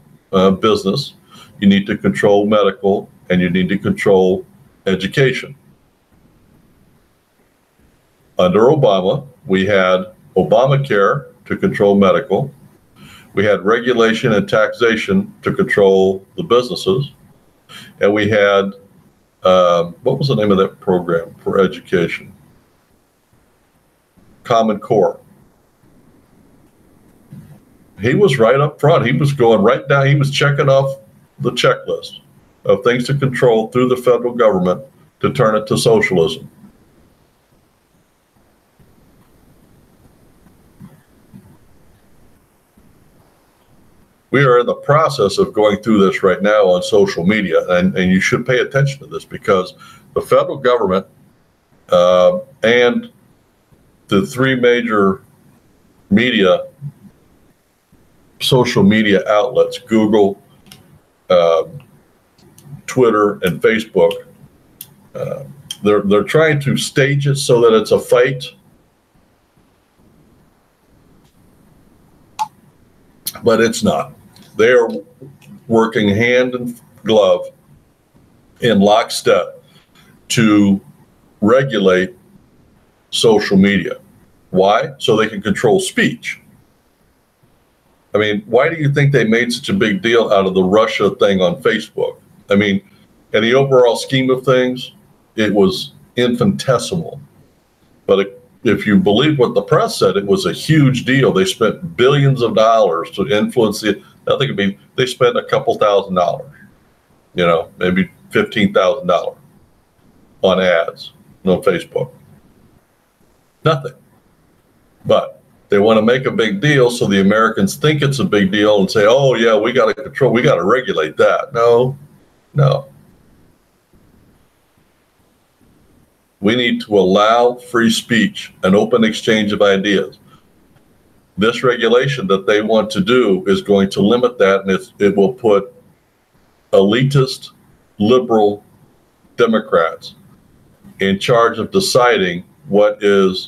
business, you need to control medical, and you need to control education. Under Obama, we had Obamacare to control medical. We had regulation and taxation to control the businesses. And we had What was the name of that program for education? Common Core. He was right up front. He was going right down. He was checking off the checklist of things to control through the federal government to turn it to socialism. We are in the process of going through this right now on social media, and you should pay attention to this because the federal government and the three major social media outlets, Google, Twitter, and Facebook, they're trying to stage it so that it's a fight, but it's not. They are working hand in glove in lockstep to regulate social media. Why? So they can control speech. I mean, why do you think they made such a big deal out of the Russia thing on Facebook? I mean, in the overall scheme of things, it was infinitesimal. But if you believe what the press said, it was a huge deal. They spent billions of dollars to influence it. I think they spent a couple $1,000s, maybe $15,000 on ads on Facebook. Nothing. But they want to make a big deal so the Americans think it's a big deal and say, oh, yeah, we got to regulate that. No. We need to allow free speech and open exchange of ideas. This regulation that they want to do is going to limit that, and it will put elitist, liberal Democrats in charge of deciding what they're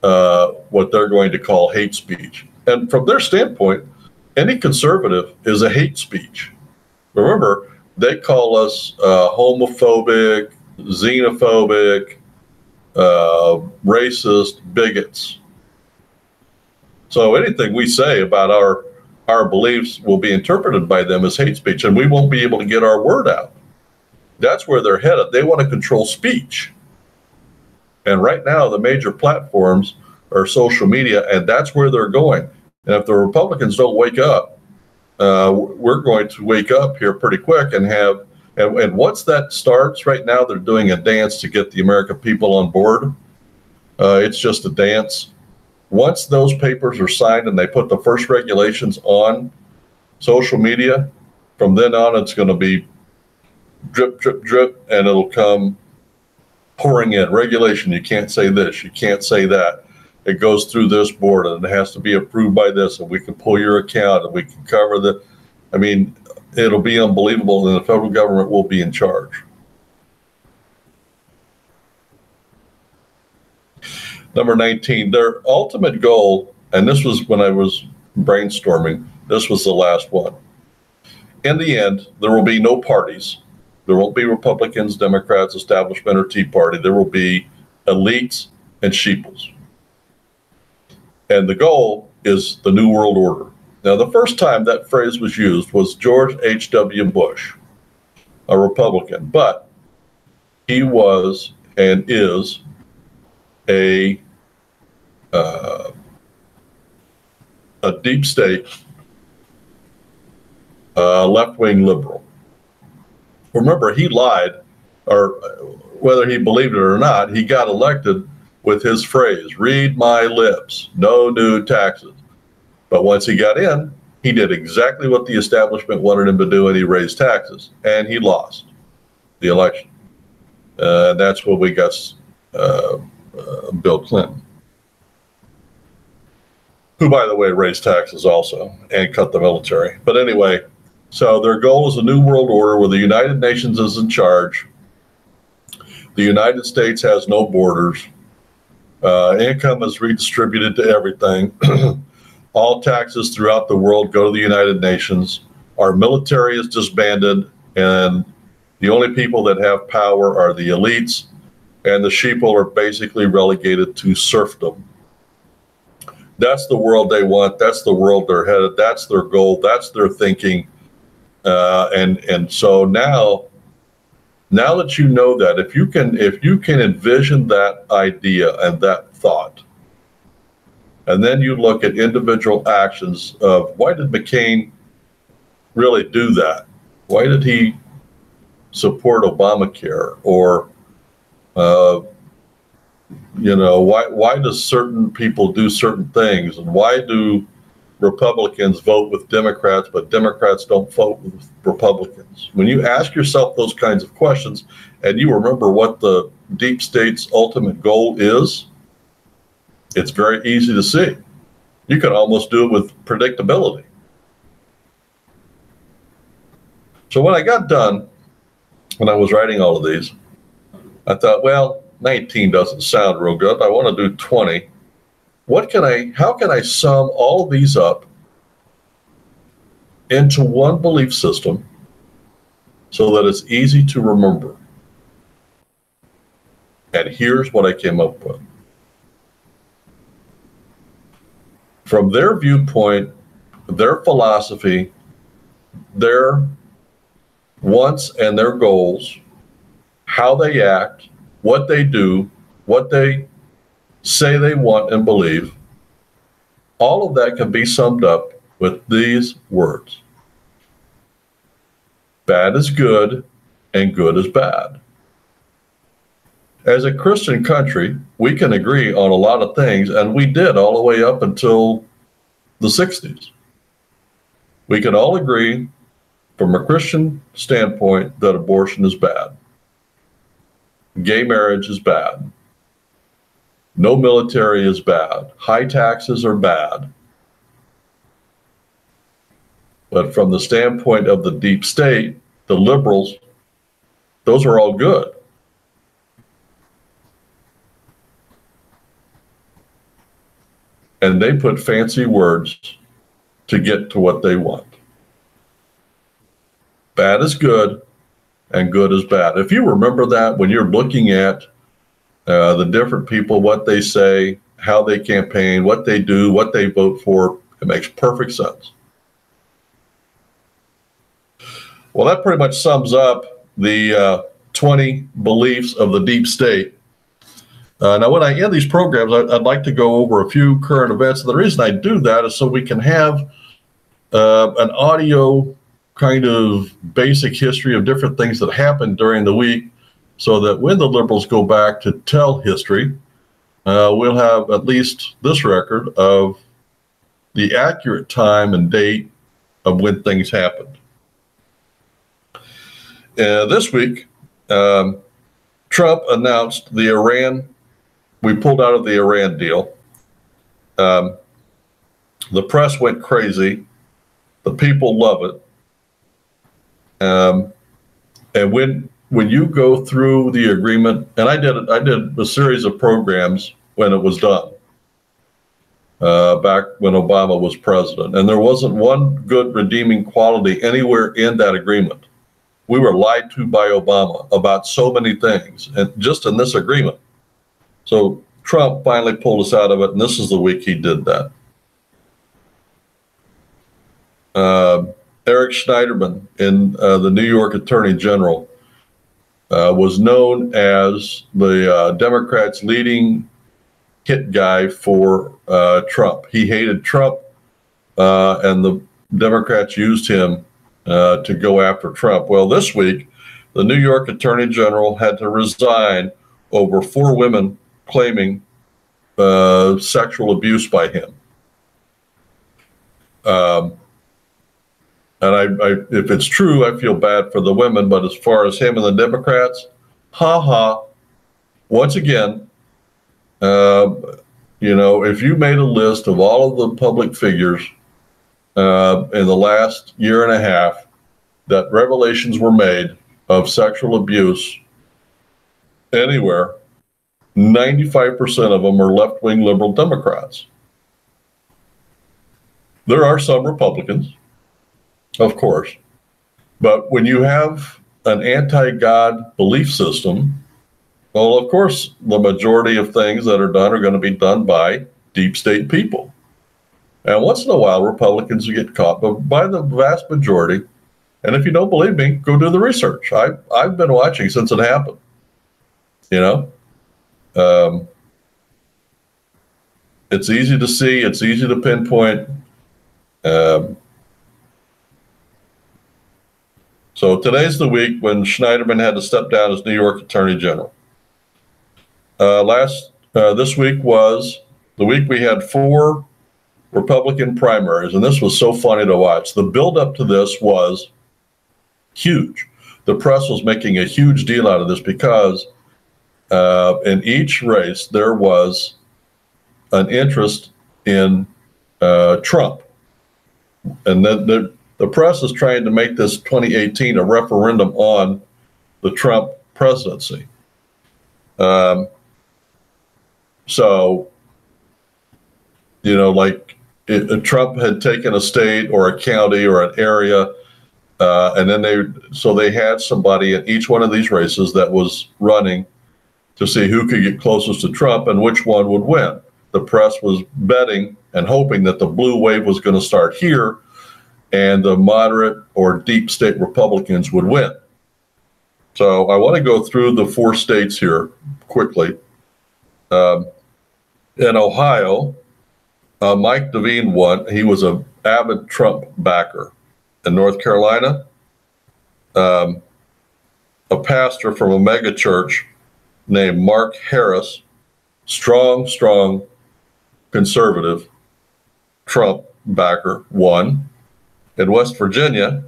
going to call hate speech. And from their standpoint, any conservative is a hate speech. Remember, they call us homophobic, xenophobic, racist, bigots. So anything we say about our beliefs will be interpreted by them as hate speech, and we won't be able to get our word out. That's where they're headed. They want to control speech. And right now, the major platforms are social media, and that's where they're going. And if the Republicans don't wake up, we're going to wake up here pretty quick and once that starts, right now they're doing a dance to get the American people on board. It's just a dance. Once those papers are signed and they put the first regulations on social media, from then on it's going to be drip, drip, drip, and it'll come pouring in. Regulation, you can't say this, you can't say that. It goes through this board and it has to be approved by this, and we can pull your account and we can cover it'll be unbelievable, and the federal government will be in charge. Number 19, their ultimate goal, and this was when I was brainstorming, this was the last one. In the end, there will be no parties. There won't be Republicans, Democrats, establishment, or Tea Party. There will be elites and sheeples. And the goal is the New World Order. Now, the first time that phrase was used was George H.W. Bush, a Republican, but he was and is a deep state left-wing liberal. Remember, he lied, or whether he believed it or not, he got elected with his phrase, read my lips, no new taxes. But once he got in, he did exactly what the establishment wanted him to do, and he raised taxes, and he lost the election. That's when we got Bill Clinton, who, by the way, raised taxes also and cut the military. But anyway, so their goal is a new world order where the United Nations is in charge. The United States has no borders. Income is redistributed to everything. All taxes throughout the world go to the United Nations. Our military is disbanded, and the only people that have power are the elites, and the sheeple are basically relegated to serfdom. That's the world they want. That's the world they're headed. That's their goal. That's their thinking. And so now Now that you know that, if you can envision that idea and that thought, and then you look at individual actions of why did McCain really do that? Why did he support Obamacare? Or, why does certain people do certain things? And why do Republicans vote with Democrats, but Democrats don't vote with Republicans? When you ask yourself those kinds of questions and you remember what the deep state's ultimate goal is, it's very easy to see. You can almost do it with predictability. So when I got done, when I was writing all of these, I thought, well, 19 doesn't sound real good. I want to do 20. How can I sum all of these up into one belief system so that it's easy to remember? And here's what I came up with. From their viewpoint, their philosophy, their wants and their goals, how they act, what they do, what they say they want and believe, all of that can be summed up with these words. Bad is good and good is bad. As a Christian country, we can agree on a lot of things, and we did all the way up until the 60s. We can all agree from a Christian standpoint that abortion is bad. Gay marriage is bad. No military is bad. High taxes are bad. But from the standpoint of the deep state, the liberals, those are all good. And they put fancy words to get to what they want. Bad is good and good is bad. If you remember that when you're looking at the different people, what they say, how they campaign, what they do, what they vote for, it makes perfect sense. Well, that pretty much sums up the 20 beliefs of the deep state. Now, when I end these programs, I'd like to go over a few current events. The reason I do that is so we can have an audio kind of basic history of different things that happened during the week, so that when the liberals go back to tell history, we'll have at least this record of the accurate time and date of when things happened. This week, Trump announced we pulled out of the Iran deal. The press went crazy. The people love it. And when you go through the agreement, and I did a series of programs when it was done, back when Obama was president, and there wasn't one good redeeming quality anywhere in that agreement. We were lied to by Obama about so many things, and just in this agreement. So Trump finally pulled us out of it, and this is the week he did that. Eric Schneiderman, the New York Attorney General, was known as the Democrats' leading hit guy for Trump. He hated Trump, and the Democrats used him to go after Trump. Well, this week, the New York Attorney General had to resign over 4 women claiming sexual abuse by him. And if it's true, I feel bad for the women, but as far as him and the Democrats, once again, if you made a list of all of the public figures in the last year and a half that revelations were made of sexual abuse anywhere, 95% of them are left-wing liberal Democrats. There are some Republicans, of course, but when you have an anti-God belief system, well, of course, the majority of things that are done are going to be done by deep state people. And once in a while, Republicans get caught, but by the vast majority, And if you don't believe me, go do the research. I've been watching since it happened. You know, it's easy to see. It's easy to pinpoint. So today's the week when Schneiderman had to step down as New York Attorney General. This week was the week we had 4 Republican primaries, and this was so funny to watch. The buildup to this was huge. The press was making a huge deal out of this because in each race there was an interest in Trump, and then the press is trying to make this 2018 a referendum on the Trump presidency. So, you know, like Trump had taken a state or a county or an area, and then they had somebody in each one of these races that was running to see who could get closest to Trump and which one would win. The press was betting and hoping that the blue wave was going to start here and the moderate or deep state Republicans would win. So I want to go through the 4 states here quickly. In Ohio, Mike DeVine won. He was an avid Trump backer. In North Carolina, a pastor from a mega church named Mark Harris, strong conservative Trump backer, won. In West Virginia,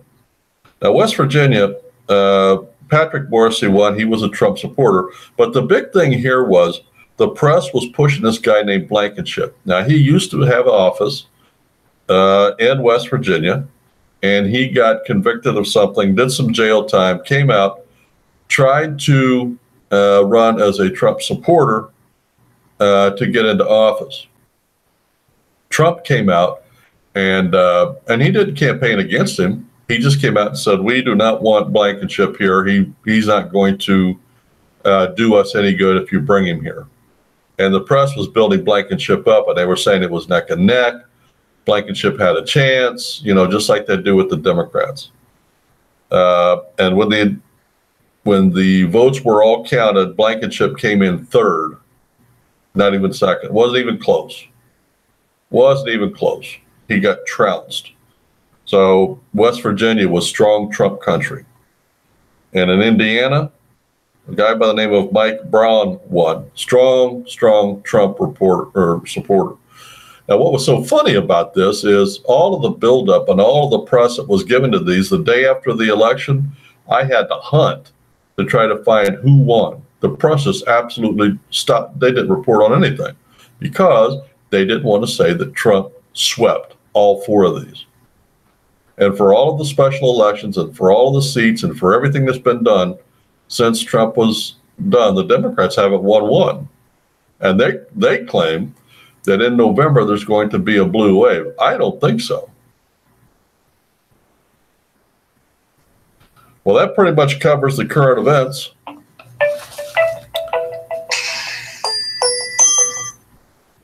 Patrick Morrissey won. He was a Trump supporter. But the big thing here was the press was pushing this guy named Blankenship. Now, he used to have an office in West Virginia, and he got convicted of something, did some jail time, came out, tried to run as a Trump supporter to get into office. Trump came out, and he didn't campaign against him. He just came out and said, "We do not want Blankenship here. He's not going to do us any good if you bring him here." And the press was building Blankenship up, and they were saying it was neck and neck. Blankenship had a chance, you know, just like they do with the Democrats. And when the votes were all counted, Blankenship came in 3rd, not even 2nd. Wasn't even close. He got trounced. So West Virginia was strong Trump country. And in Indiana, a guy by the name of Mike Brown won. Strong Trump supporter. Now, what was so funny about this is all of the buildup and all of the press that was given to these the day after the election, I had to hunt to try to find who won. The press just absolutely stopped. They didn't report on anything because they didn't want to say that Trump swept all 4 of these. And for all of the special elections and for all of the seats and for everything that's been done since Trump was done, the Democrats haven't won one. And they claim that in November there's going to be a blue wave. I don't think so. Well, that pretty much covers the current events.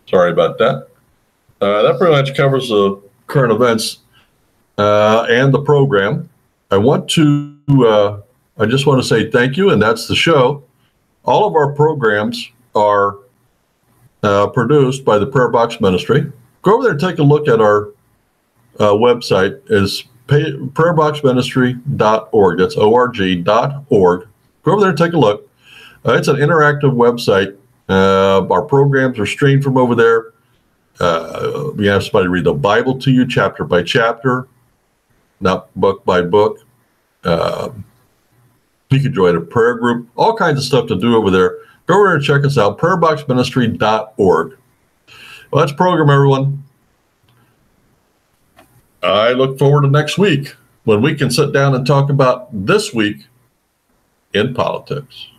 Sorry about that. That pretty much covers the current events and the program. I just want to say thank you, and that's the show. All of our programs are produced by the Prayer Box Ministry. Go over there and take a look at our website. Is prayerboxministry.org. That's org.org. Go over there and take a look. It's an interactive website. Our programs are streamed from over there. We have somebody read the Bible to you chapter by chapter, not book by book. You can join a prayer group, all kinds of stuff to do over there. Go over there and check us out, prayerboxministry.org. Well, that's the program, everyone. I look forward to next week when we can sit down and talk about this week in politics.